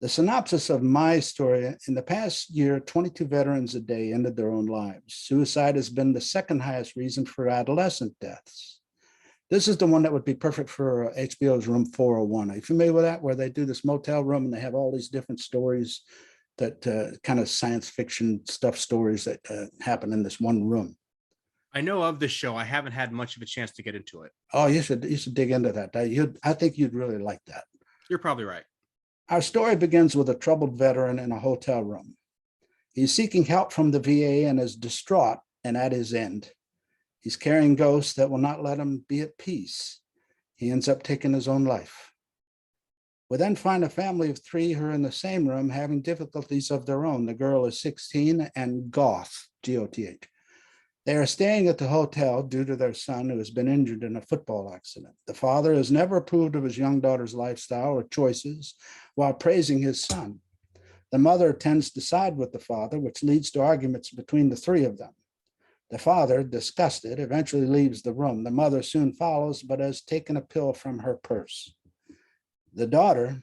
[SPEAKER 2] the synopsis of my story: in the past year, 22 veterans a day ended their own lives. Suicide has been the second highest reason for adolescent deaths. This is the one that would be perfect for HBO's Room 401. Are you familiar with that? Where they do this motel room and they have all these different stories that kind of science fiction stuff, stories that happen in this one room.
[SPEAKER 1] I know of this show. I haven't had much of a chance to get into it.
[SPEAKER 2] Oh, you should dig into that. I think you'd really like that.
[SPEAKER 1] You're probably right.
[SPEAKER 2] Our story begins with a troubled veteran in a hotel room. He's seeking help from the VA and is distraught and at his end. He's carrying ghosts that will not let him be at peace. He ends up taking his own life. We then find a family of 3 who are in the same room having difficulties of their own. The girl is 16 and goth, G-O-T-H. They are staying at the hotel due to their son, who has been injured in a football accident. The father has never approved of his young daughter's lifestyle or choices while praising his son. The mother tends to side with the father, which leads to arguments between the 3 of them. The father, disgusted, eventually leaves the room. The mother soon follows, but has taken a pill from her purse. The daughter,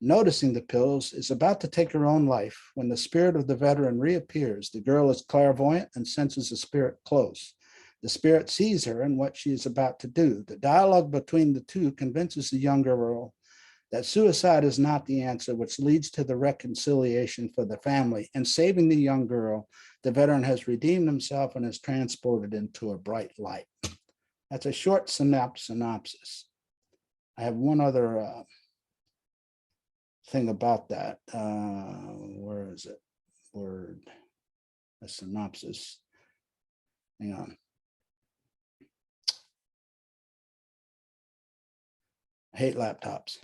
[SPEAKER 2] noticing the pills, is about to take her own life when the spirit of the veteran reappears. The girl is clairvoyant and senses the spirit close. The spirit sees her and what she is about to do. The dialogue between the 2 convinces the younger girl that suicide is not the answer, which leads to the reconciliation for the family. And saving the young girl, the veteran has redeemed himself and is transported into a bright light. That's a short synopsis. I have one other thing about that. Where is it? Word, a synopsis. Hang on. I hate laptops.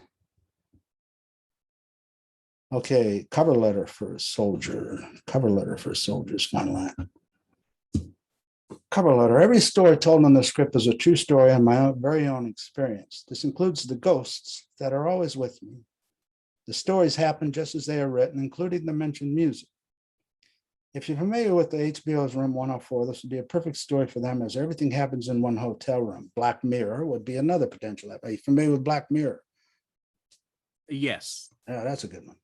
[SPEAKER 2] Okay, cover letter for a soldier. Cover letter for a soldier's final act. Cover letter. Every story told in the script is a true story and my very own experience. This includes the ghosts that are always with me. The stories happen just as they are written, including the mentioned music. If you're familiar with the HBO's Room 104, this would be a perfect story for them as everything happens in one hotel room. Black Mirror would be another potential. Are you familiar with Black Mirror?
[SPEAKER 1] Yes.
[SPEAKER 2] Yeah, that's a good one.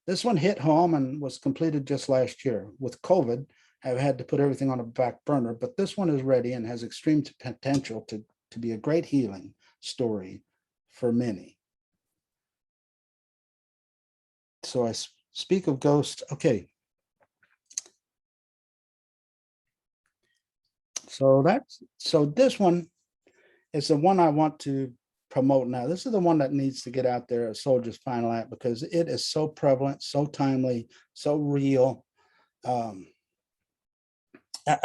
[SPEAKER 2] This one hit home and was completed just last year. With COVID, I've had to put everything on a back burner, but this one is ready and has extreme potential to be a great healing story for many. So I speak of ghosts. Okay. So this one is the one I want to promote now. This is the one that needs to get out there, A Soldier's Final Act, because it is so prevalent, so timely, so real. I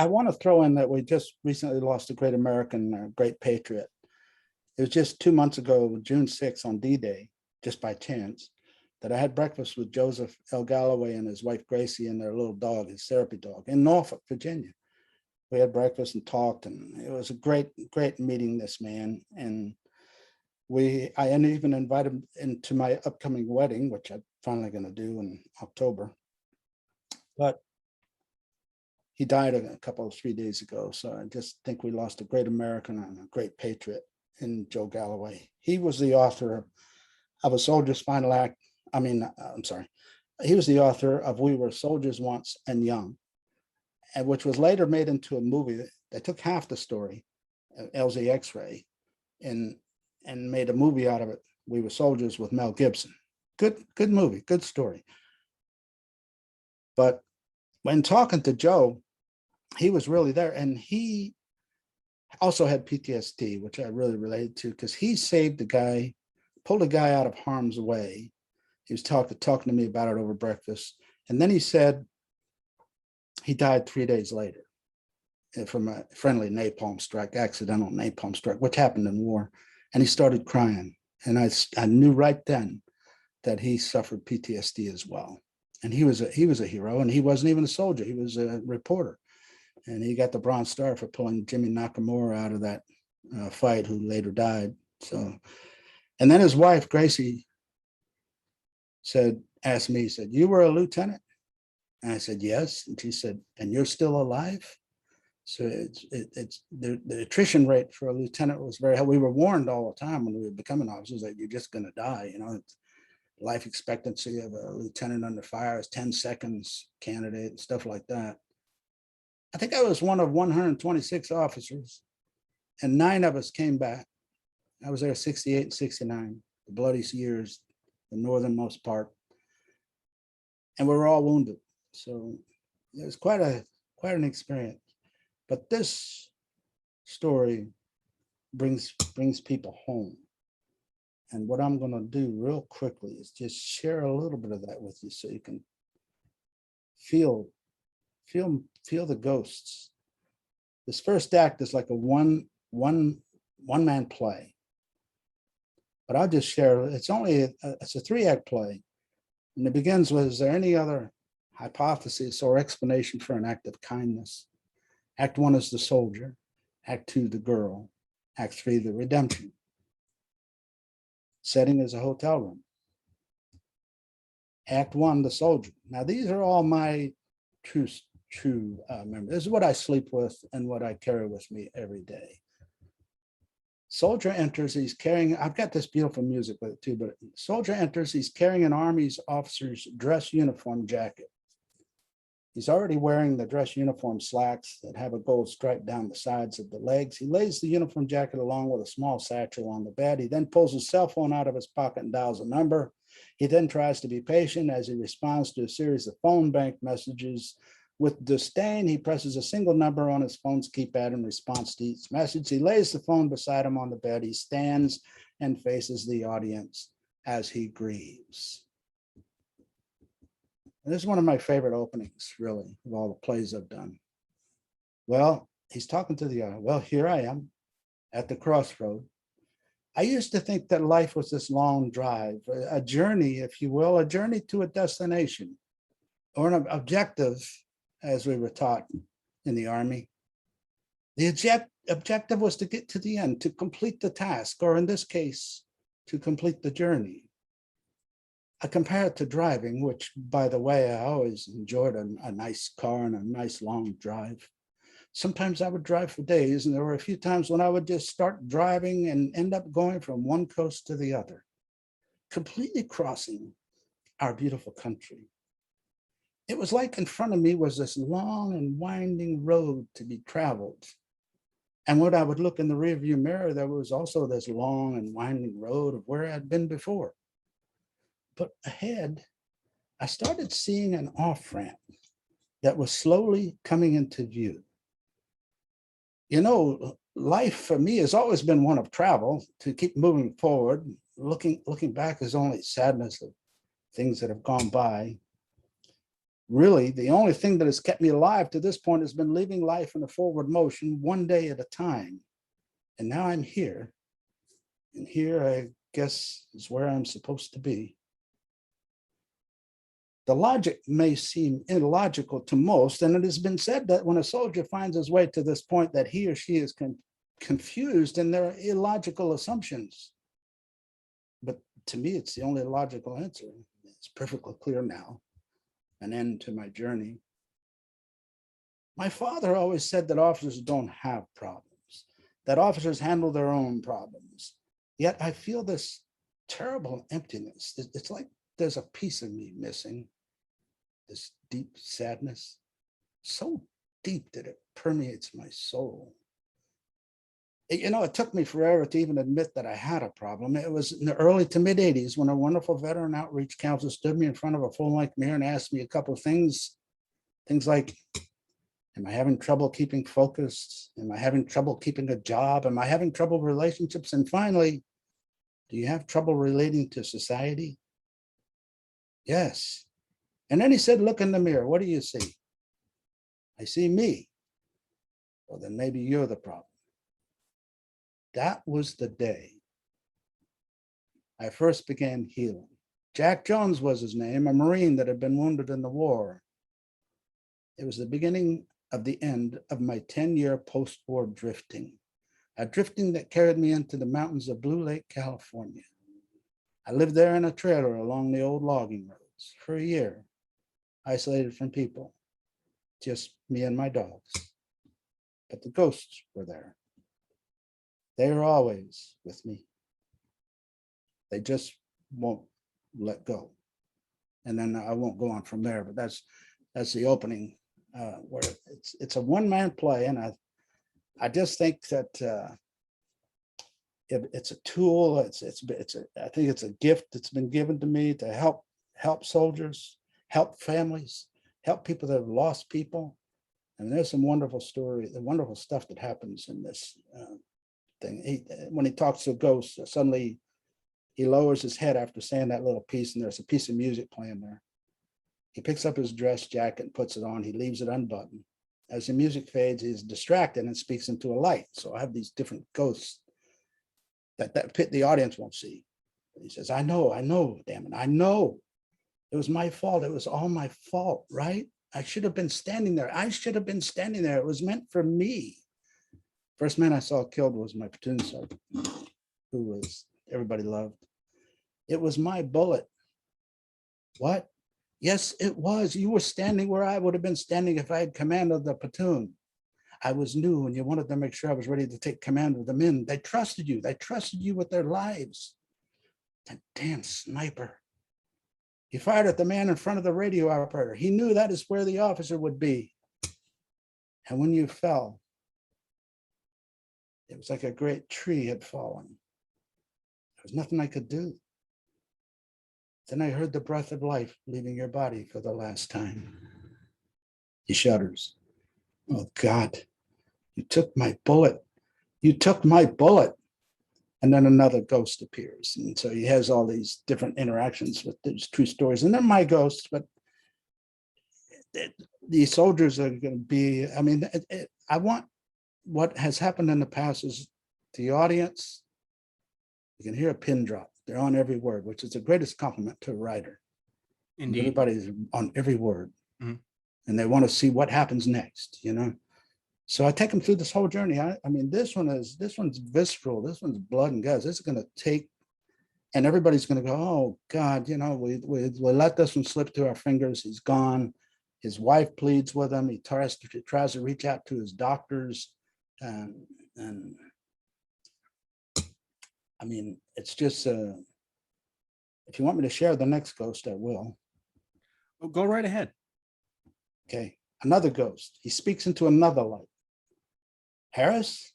[SPEAKER 2] want to throw in that we just recently lost a great American, great patriot. It was just 2 months ago, June 6th on D-Day, just by chance, that I had breakfast with Joseph L. Galloway and his wife Gracie and their little dog, his therapy dog, in Norfolk, Virginia. We had breakfast and talked, and it was a great meeting this man. And I even invited him into my upcoming wedding, which I'm finally going to do in October. But he died a couple of 3 days ago. So I just think we lost a great American and a great patriot in Joe Galloway. He was the author of A Soldier's Final Act. He was the author of We Were Soldiers Once and Young, and which was later made into a movie that took half the story, LZ X-Ray, and made a movie out of it, We Were Soldiers, with Mel Gibson. Good movie, good story. But when talking to Joe, he was really there, and he also had PTSD, which I really related to, because he saved the guy, pulled a guy out of harm's way. He was talking to me about it over breakfast. And then he said he died 3 days later from a friendly napalm strike, accidental napalm strike, which happened in war. And he started crying. And I knew right then that he suffered PTSD as well. And he was a hero, and he wasn't even a soldier. He was a reporter. And he got the Bronze Star for pulling Jimmy Nakamura out of that fight, who later died. So, and then his wife, Gracie, asked me, "You were a lieutenant?" And I said, "Yes." And she said, "And you're still alive?" So it's the attrition rate for a lieutenant was very high. We were warned all the time when we were becoming officers that you're just going to die. Life expectancy of a lieutenant under fire is 10 seconds candidate and stuff like that. I think I was one of 126 officers, and 9 of us came back. I was there 68 and 69, the bloodiest years, the northernmost part, and we were all wounded. So it was quite an experience. But this story brings people home. And what I'm going to do real quickly is just share a little bit of that with you, so you can feel the ghosts. This first act is like a one man play, but I'll just share. It's a 3-act play, and it begins with: is there any other hypothesis or explanation for an act of kindness? Act 1 is the soldier. Act 2, the girl. Act 3, the redemption. Setting is a hotel room. Act 1, the soldier. Now, these are all my true memories. This is what I sleep with and what I carry with me every day. Soldier enters, he's carrying, I've got this beautiful music with it too, but soldier enters, he's carrying an Army's officer's dress uniform jacket. He's already wearing the dress uniform slacks that have a gold stripe down the sides of the legs. He lays the uniform jacket along with a small satchel on the bed. He then pulls his cell phone out of his pocket and dials a number. He then tries to be patient as he responds to a series of phone bank messages. With disdain, he presses a single number on his phone's keypad in response to each message. He lays the phone beside him on the bed. He stands and faces the audience as he grieves. And this is one of my favorite openings, really, of all the plays I've done. Well, he's talking to the audience. Well, here I am at the crossroad. I used to think that life was this long drive, a journey, if you will, a journey to a destination or an objective, as we were taught in the Army. The objective was to get to the end, to complete the task, or in this case, to complete the journey. I compare it to driving, which, by the way, I always enjoyed a nice car and a nice long drive. Sometimes I would drive for days, and there were a few times when I would just start driving and end up going from one coast to the other, completely crossing our beautiful country. It was like in front of me was this long and winding road to be traveled. And when I would look in the rearview mirror, there was also this long and winding road of where I'd been before. But ahead, I started seeing an off-ramp that was slowly coming into view. You know, life for me has always been one of travel, to keep moving forward. Looking back is only sadness of things that have gone by. Really, the only thing that has kept me alive to this point has been living life in a forward motion, one day at a time. And now I'm here. And here, I guess, is where I'm supposed to be. The logic may seem illogical to most, and it has been said that when a soldier finds his way to this point, that he or she is confused and there are illogical assumptions. But to me, it's the only logical answer. It's perfectly clear now. An end to my journey. My father always said that officers don't have problems, that officers handle their own problems. Yet I feel this terrible emptiness. It's like there's a piece of me missing, this deep sadness, so deep that it permeates my soul. You know, it took me forever to even admit that I had a problem. It was in the early to mid 80s when a wonderful veteran outreach counselor stood me in front of a full-length mirror and asked me a couple of things like, am I having trouble keeping focused? Am I having trouble keeping a job? Am I having trouble with relationships? And finally, do you have trouble relating to society? Yes. And then he said, look in the mirror. What do you see? I see me. Well, then maybe you're the problem. That was the day I first began healing. Jack Jones was his name, a Marine that had been wounded in the war. It was the beginning of the end of my 10-year post-war drifting, a drifting that carried me into the mountains of Blue Lake, California. I lived there in a trailer along the old logging roads for a year, isolated from people, just me and my dogs. But the ghosts were there. They are always with me. They just won't let go. And then I won't go on from there, but that's the opening where it's a one-man play. And I just think that it's a tool. I think it's a gift that's been given to me to help soldiers, help families, help people that have lost people. And there's some wonderful stories, the wonderful stuff that happens in this thing. When he talks to a ghost, suddenly he lowers his head after saying that little piece, and there's a piece of music playing there. He picks up his dress jacket and puts it on. He leaves it unbuttoned. As the music fades, he's distracted and speaks into a light. So I have these different ghosts that the audience won't see. But he says, I know, damn it, I know. It was my fault. It was all my fault, right? I should have been standing there. It was meant for me. First man I saw killed was my platoon sergeant, who was everybody loved. It was my bullet. What? Yes, it was. You were standing where I would have been standing if I had command of the platoon. I was new and you wanted to make sure I was ready to take command of the men. They trusted you. They trusted you with their lives. That damn sniper. He fired at the man in front of the radio operator. He knew that is where the officer would be. And when you fell, it was like a great tree had fallen. There was nothing I could do. Then I heard the breath of life leaving your body for the last time. He shudders. Oh God, you took my bullet. You took my bullet. And then another ghost appears. And so he has all these different interactions with these true stories. And they're my ghosts, but these soldiers are going to be, I mean, I want what has happened in the past is the audience, you can hear a pin drop. They're on every word, which is the greatest compliment to a writer.
[SPEAKER 1] Indeed.
[SPEAKER 2] Everybody's on every word.
[SPEAKER 1] Mm-hmm.
[SPEAKER 2] And they want to see what happens next, you know? So I take them through this whole journey. I mean, this one's visceral. This one's blood and guts. This is going to take, and everybody's going to go, oh God, we let this one slip through our fingers. He's gone. His wife pleads with him. He tries to reach out to his doctors, and I mean, it's just. If you want me to share the next ghost, I will.
[SPEAKER 1] Well, go right ahead.
[SPEAKER 2] Okay, another ghost. He speaks into another light. Harris,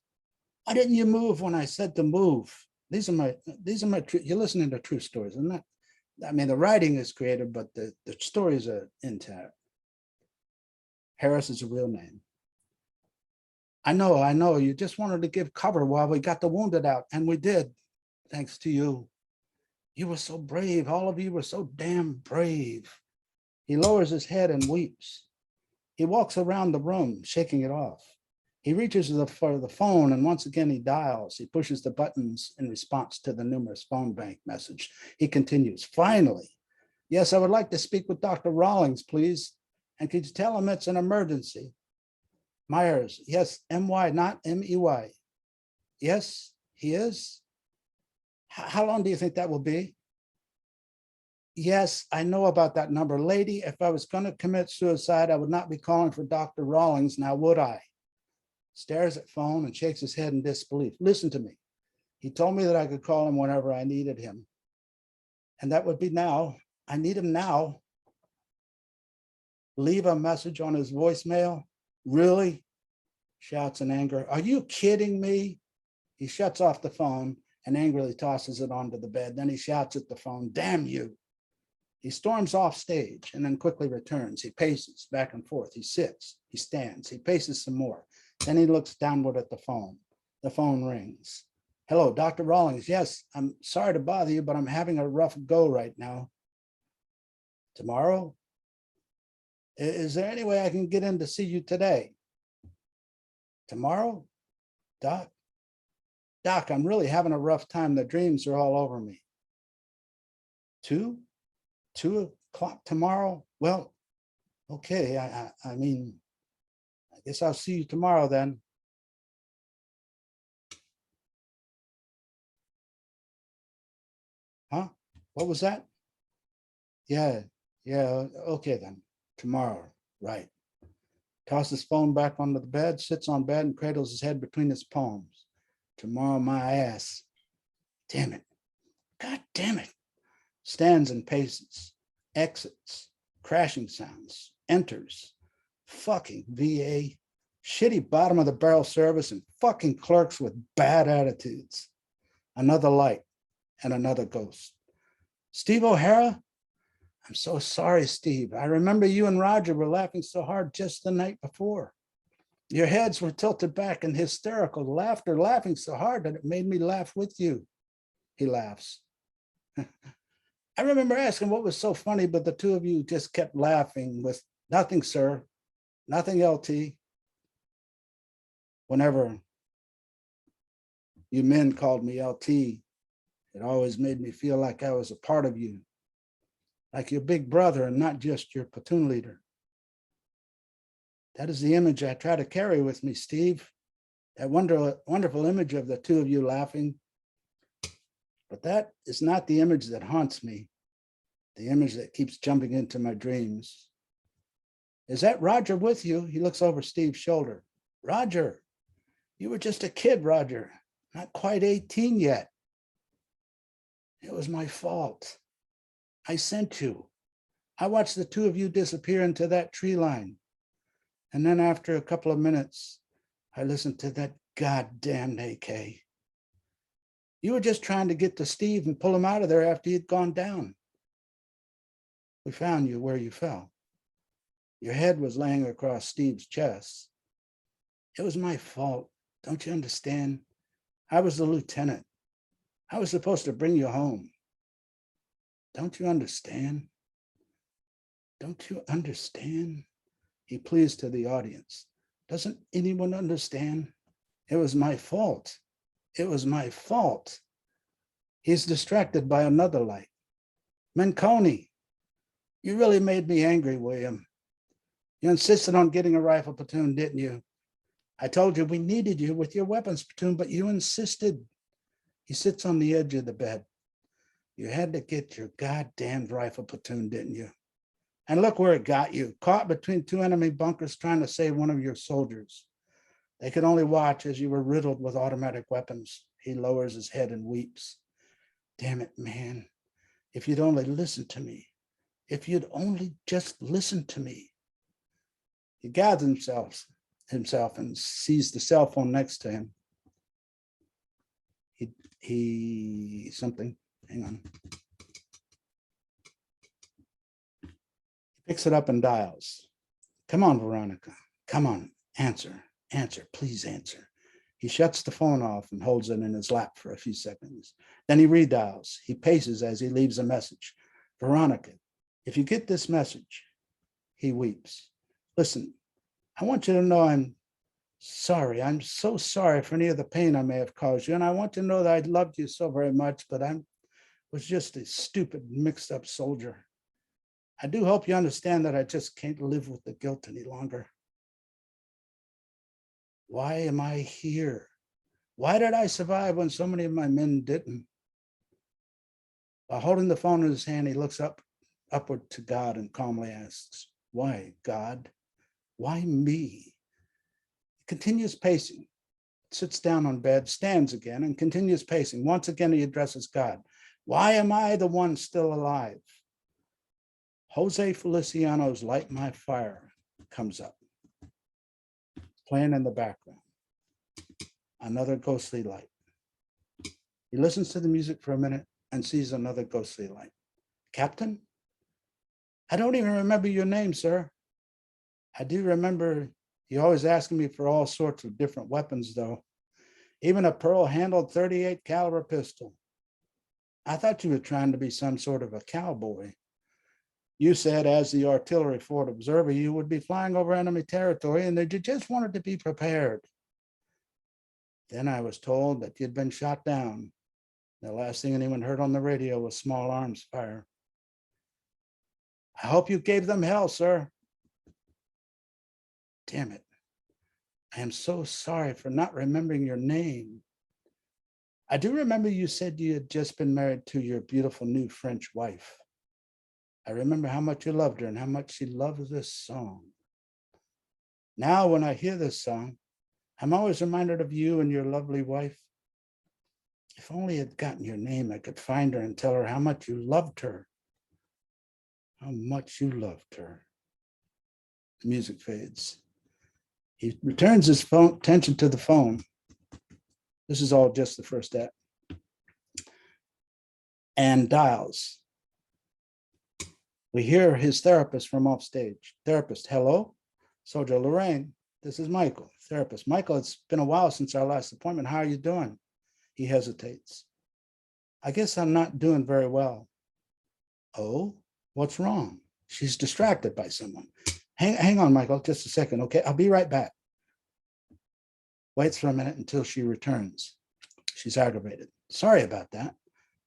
[SPEAKER 2] why didn't you move when I said to move? These are my you're listening to true stories, isn't that? I mean, the writing is creative, but the stories are intact. Harris is a real name. I know. You just wanted to give cover while we got the wounded out, and we did, thanks to you. You were so brave. All of you were so damn brave. He lowers his head and weeps. He walks around the room, shaking it off. He reaches for the phone, and once again he dials. He pushes the buttons in response to the numerous phone bank message. He continues, finally, yes, I would like to speak with Dr. Rawlings, please. And could you tell him it's an emergency? Myers, yes, M-Y, not M-E-Y. Yes, he is. How long do you think that will be? Yes, I know about that number. Lady, if I was going to commit suicide, I would not be calling for Dr. Rawlings, now would I? Stares at phone and shakes his head in disbelief. Listen to me. He told me that I could call him whenever I needed him. And that would be now. I need him now. Leave a message on his voicemail? Really? Shouts in anger. Are you kidding me? He shuts off the phone and angrily tosses it onto the bed. Then he shouts at the phone, damn you. He storms off stage and then quickly returns. He paces back and forth. He sits, he stands, he paces some more. Then he looks downward at the phone. The phone rings. Hello, Dr. Rawlings. Yes, I'm sorry to bother you, but I'm having a rough go right now. Tomorrow? Is there any way I can get in to see you today? Tomorrow? Doc, I'm really having a rough time. The dreams are all over me. 2 o'clock tomorrow? Well, okay. I mean, I guess I'll see you tomorrow then. Huh? What was that? Yeah. Okay then. Tomorrow. Right. Tosses phone back onto the bed, sits on bed and cradles his head between his palms. Tomorrow, my ass. Damn it. God damn it. Stands and paces, exits, crashing sounds, enters. Fucking VA, shitty bottom of the barrel service, and fucking clerks with bad attitudes. Another light and another ghost. Steve O'Hara? I'm so sorry, Steve. I remember you and Roger were laughing so hard just the night before. Your heads were tilted back in hysterical laughter, laughing so hard that it made me laugh with you. He laughs. I remember asking what was so funny, but the two of you just kept laughing with nothing, sir, nothing, LT. Whenever you men called me LT, it always made me feel like I was a part of you, like your big brother and not just your platoon leader. That is the image I try to carry with me, Steve. That wonderful image of the two of you laughing. But that is not the image that haunts me, the image that keeps jumping into my dreams. Is that Roger with you? He looks over Steve's shoulder. Roger, you were just a kid, Roger, not quite 18 yet. It was my fault. I sent you. I watched the two of you disappear into that tree line. And then after a couple of minutes, I listened to that goddamn AK. You were just trying to get to Steve and pull him out of there after he'd gone down. We found you where you fell. Your head was laying across Steve's chest. It was my fault. Don't you understand? I was the lieutenant. I was supposed to bring you home. Don't you understand? Don't you understand? He pleads to the audience. Doesn't anyone understand? It was my fault. It was my fault. He's distracted by another light. Menconi, you really made me angry, William. You insisted on getting a rifle platoon, didn't you? I told you we needed you with your weapons platoon, but you insisted. He sits on the edge of the bed. You had to get your goddamn rifle platoon, didn't you? And look where it got you, caught between two enemy bunkers trying to save one of your soldiers. They could only watch as you were riddled with automatic weapons. He lowers his head and weeps. Damn it, man. If you'd only listen to me. If you'd only just listen to me. He gathers himself and sees the cell phone next to him. Something, hang on. He picks it up and dials. Come on, Veronica. Come on, answer, please answer. He shuts the phone off and holds it in his lap for a few seconds. Then he redials. He paces as he leaves a message. Veronica, if you get this message, he weeps. Listen, I want you to know I'm sorry. I'm so sorry for any of the pain I may have caused you. And I want you to know that I loved you so very much, but I was just a stupid, mixed up soldier. I do hope you understand that I just can't live with the guilt any longer. Why am I here? Why did I survive when so many of my men didn't? While holding the phone in his hand, he looks upward to God and calmly asks, why, God? Why me? He continues pacing, sits down on bed, stands again, and continues pacing. Once again, he addresses God. Why am I the one still alive? Jose Feliciano's Light My Fire comes up, playing in the background. Another ghostly light. He listens to the music for a minute and sees another ghostly light. Captain? I don't even remember your name, sir. I do remember you always asking me for all sorts of different weapons, though. Even a pearl-handled .38 caliber pistol. I thought you were trying to be some sort of a cowboy. You said, as the artillery fort observer, you would be flying over enemy territory and that you just wanted to be prepared. Then I was told that you'd been shot down. The last thing anyone heard on the radio was small arms fire. I hope you gave them hell, sir. Damn it. I am so sorry for not remembering your name. I do remember you said you had just been married to your beautiful new French wife. I remember how much you loved her and how much she loved this song. Now, when I hear this song, I'm always reminded of you and your lovely wife. If only I'd gotten your name, I could find her and tell her how much you loved her. How much you loved her. The music fades. He returns his attention to the phone. This is all just the first step. And dials. We hear his therapist from off stage. Therapist, hello? Soldier, Lorraine, this is Michael. Therapist, Michael, it's been a while since our last appointment. How are you doing? He hesitates. I guess I'm not doing very well. Oh, what's wrong? She's distracted by someone. Hang on, Michael, just a second, okay? I'll be right back. Waits for a minute until she returns. She's aggravated. Sorry about that.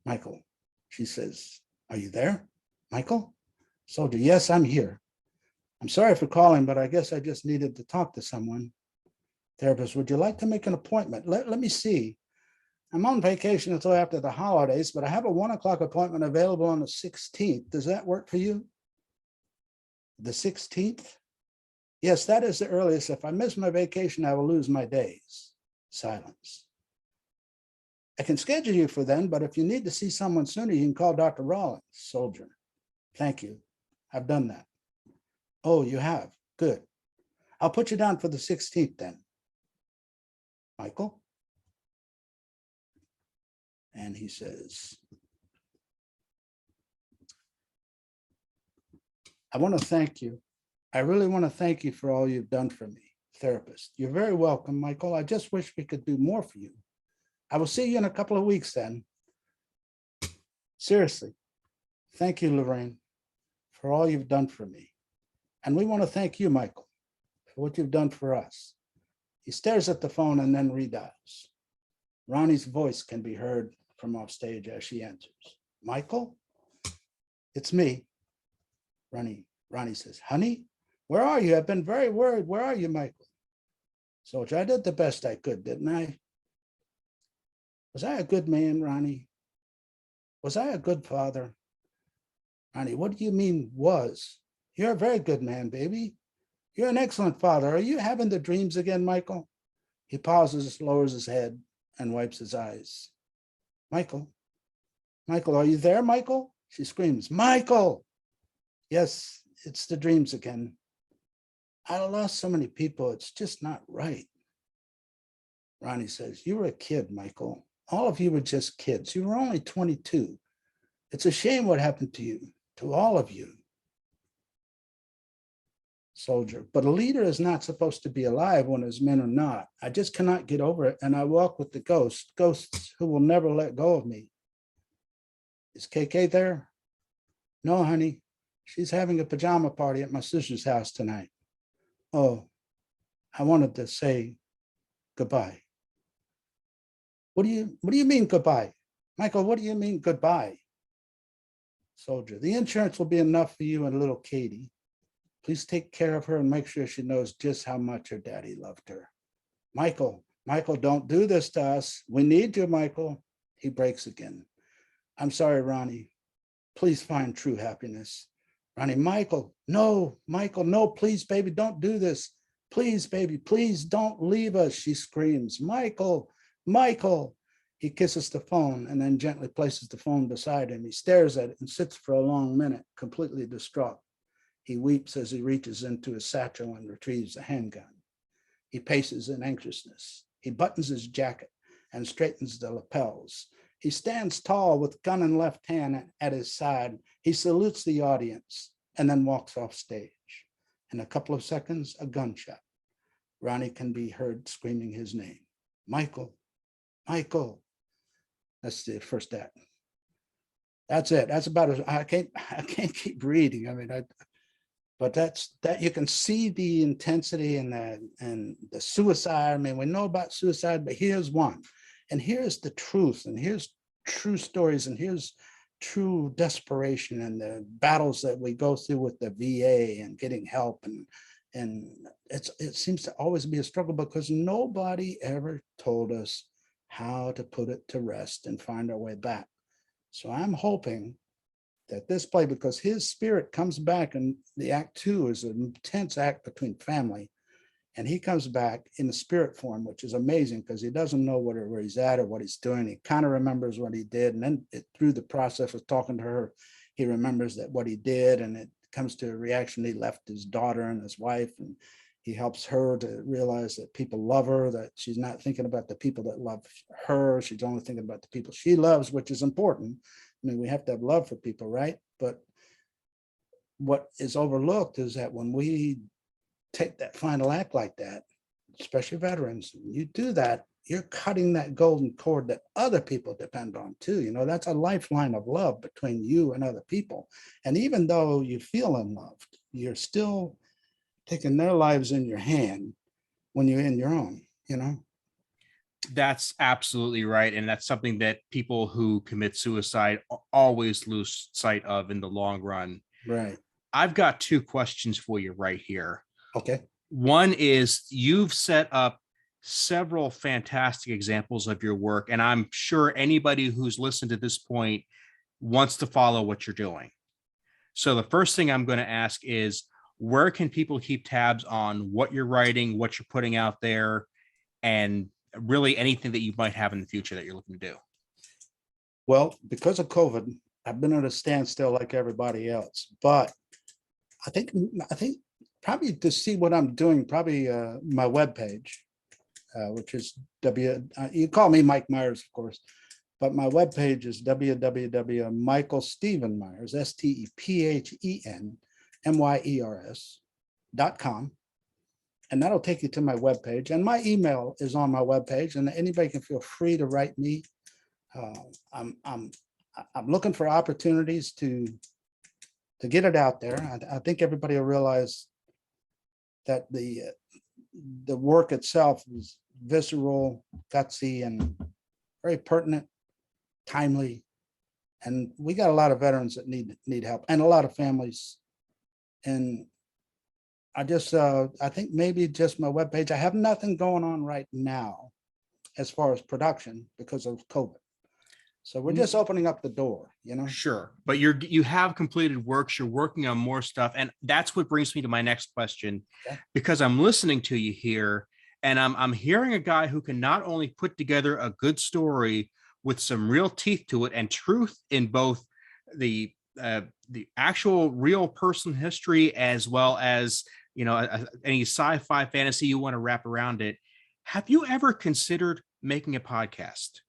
[SPEAKER 2] Michael, she says, are you there? Michael? Soldier, yes, I'm here. I'm sorry for calling, but I guess I just needed to talk to someone. Therapist, would you like to make an appointment? Let me see. I'm on vacation until after the holidays, but I have a 1 o'clock appointment available on the 16th. Does that work for you? The 16th? Yes, that is the earliest. If I miss my vacation, I will lose my days. Silence. I can schedule you for then, but if you need to see someone sooner, you can call Dr. Rawlings. Soldier. Thank you. I've done that. Oh, you have? Good. I'll put you down for the 16th then. Michael? And he says, I want to thank you. I really want to thank you for all you've done for me. Therapist, you're very welcome, Michael. I just wish we could do more for you. I will see you in a couple of weeks then. Seriously, thank you, Lorraine, for all you've done for me. And we want to thank you, Michael, for what you've done for us. He stares at the phone and then redials. Ronnie's voice can be heard from off stage as she answers. Michael? It's me. Ronnie says, honey, where are you? I've been very worried. Where are you, Michael? Soldier, I did the best I could, didn't I? Was I a good man, Ronnie? Was I a good father? Ronnie, what do you mean was? You're a very good man, baby. You're an excellent father. Are you having the dreams again, Michael? He pauses, lowers his head, and wipes his eyes. Michael, Michael, are you there, Michael? She screams, Michael! Yes, it's the dreams again. I lost so many people, it's just not right. Ronnie says, you were a kid, Michael. All of you were just kids. You were only 22. It's a shame what happened to you, to all of you. Soldier, but a leader is not supposed to be alive when his men are not. I just cannot get over it, and I walk with the ghosts who will never let go of me. Is KK there? No, honey. She's having a pajama party at my sister's house tonight. Oh, I wanted to say goodbye. What do you mean goodbye? Michael, what do you mean goodbye? Soldier, the insurance will be enough for you and little Katie. Please take care of her and make sure she knows just how much her daddy loved her. Michael, don't do this to us. We need you, Michael. He breaks again. I'm sorry, Ronnie. Please find true happiness. Ronnie, Michael, no, please, baby, don't do this. Please, baby, please don't leave us, she screams. Michael. He kisses the phone and then gently places the phone beside him. He stares at it and sits for a long minute, completely distraught. He weeps as he reaches into his satchel and retrieves a handgun. He paces in anxiousness. He buttons his jacket and straightens the lapels. He stands tall with gun in left hand at his side. He salutes the audience and then walks off stage. In a couple of seconds, a gunshot. Ronnie can be heard screaming his name. Michael. That's the first act. That's it. That's about it. I can't keep reading. I mean, but that's that you can see the intensity and the suicide. I mean, we know about suicide, but here's one. And here's the truth, and here's true stories, and here's true desperation and the battles that we go through with the VA and getting help. And it seems to always be a struggle because nobody ever told us how to put it to rest and find our way back. So I'm hoping that this play, because his spirit comes back, and the act 2 is an intense act between family, and he comes back in the spirit form, which is amazing because he doesn't know where he's at or what he's doing. He kind of remembers what he did, and then through the process of talking to her, he remembers that what he did, and it comes to a reaction. He left his daughter and his wife, and he helps her to realize that people love her, that she's not thinking about the people that love her. She's only thinking about the people she loves, which is important. I mean, we have to have love for people, right? But what is overlooked is that when we take that final act like that, especially veterans, you do that, you're cutting that golden cord that other people depend on too. You know, that's a lifeline of love between you and other people. And even though you feel unloved, you're still taking their lives in your hand when you're in your own, you know?
[SPEAKER 1] That's absolutely right. And that's something that people who commit suicide always lose sight of in the long run.
[SPEAKER 2] Right.
[SPEAKER 1] I've got 2 questions for you right here.
[SPEAKER 2] Okay.
[SPEAKER 1] One is, you've set up several fantastic examples of your work, and I'm sure anybody who's listened to this point wants to follow what you're doing. So the first thing I'm going to ask is, where can people keep tabs on what you're writing, what you're putting out there, and really anything that you might have in the future that you're looking to do?
[SPEAKER 2] Well, because of COVID, I've been at a standstill like everybody else, but I think probably to see what I'm doing, probably my webpage, which is you call me Mike Myers, of course, but my webpage is www.michaelstephenmyers, STEPHENMYERS.com. And that'll take you to my webpage. And my email is on my webpage, and anybody can feel free to write me. I'm looking for opportunities to get it out there. I think everybody will realize that the work itself is visceral, gutsy, and very pertinent, timely. And we got a lot of veterans that need help, and a lot of families. And I just, I think maybe just my webpage. I have nothing going on right now as far as production because of COVID. So we're just opening up the door, you know?
[SPEAKER 1] Sure. But you have completed works, you're working on more stuff. And that's what brings me to my next question,
[SPEAKER 2] Okay.
[SPEAKER 1] because I'm listening to you here and I'm hearing a guy who can not only put together a good story with some real teeth to it and truth in both the actual real person history, as well as, you know, any sci-fi fantasy you want to wrap around it. Have you ever considered making a podcast?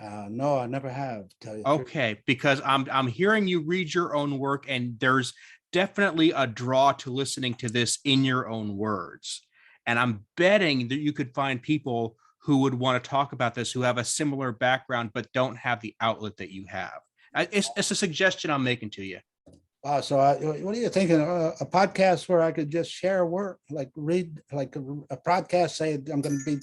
[SPEAKER 2] No, I never have. Tell you the truth.
[SPEAKER 1] Okay, because I'm hearing you read your own work, and there's definitely a draw to listening to this in your own words. And I'm betting that you could find people who would want to talk about this, who have a similar background but don't have the outlet that you have. It's a suggestion I'm making to you.
[SPEAKER 2] Wow. So what are you thinking? A podcast where I could just share work, like read, like a podcast, say I'm going to be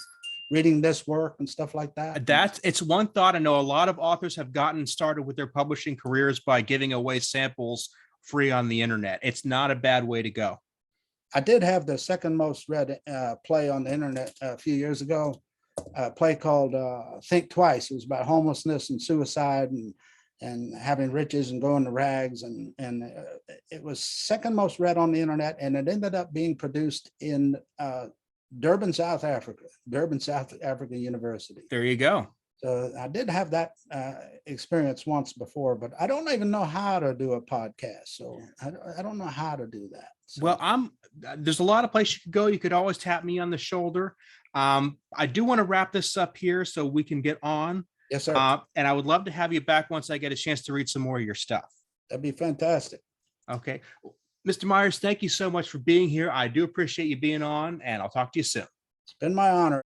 [SPEAKER 2] reading this work and stuff like that?
[SPEAKER 1] It's one thought. I know a lot of authors have gotten started with their publishing careers by giving away samples free on the internet. It's not a bad way to go.
[SPEAKER 2] I did have the second most read play on the internet a few years ago, a play called Think Twice. It was about homelessness and suicide and having riches and going to rags. And it was second most read on the internet. And it ended up being produced in Durban, South Africa University.
[SPEAKER 1] There you go.
[SPEAKER 2] So I did have that experience once before, but I don't even know how to do a podcast. So I don't know how to do that. So.
[SPEAKER 1] Well, there's a lot of places you could go. You could always tap me on the shoulder. I do want to wrap this up here so we can get on.
[SPEAKER 2] Yes, sir.
[SPEAKER 1] And I would love to have you back once I get a chance to read some more of your stuff.
[SPEAKER 2] That'd be fantastic.
[SPEAKER 1] Okay. Mr. Myers, thank you so much for being here. I do appreciate you being on, and I'll talk to you soon.
[SPEAKER 2] It's been my honor.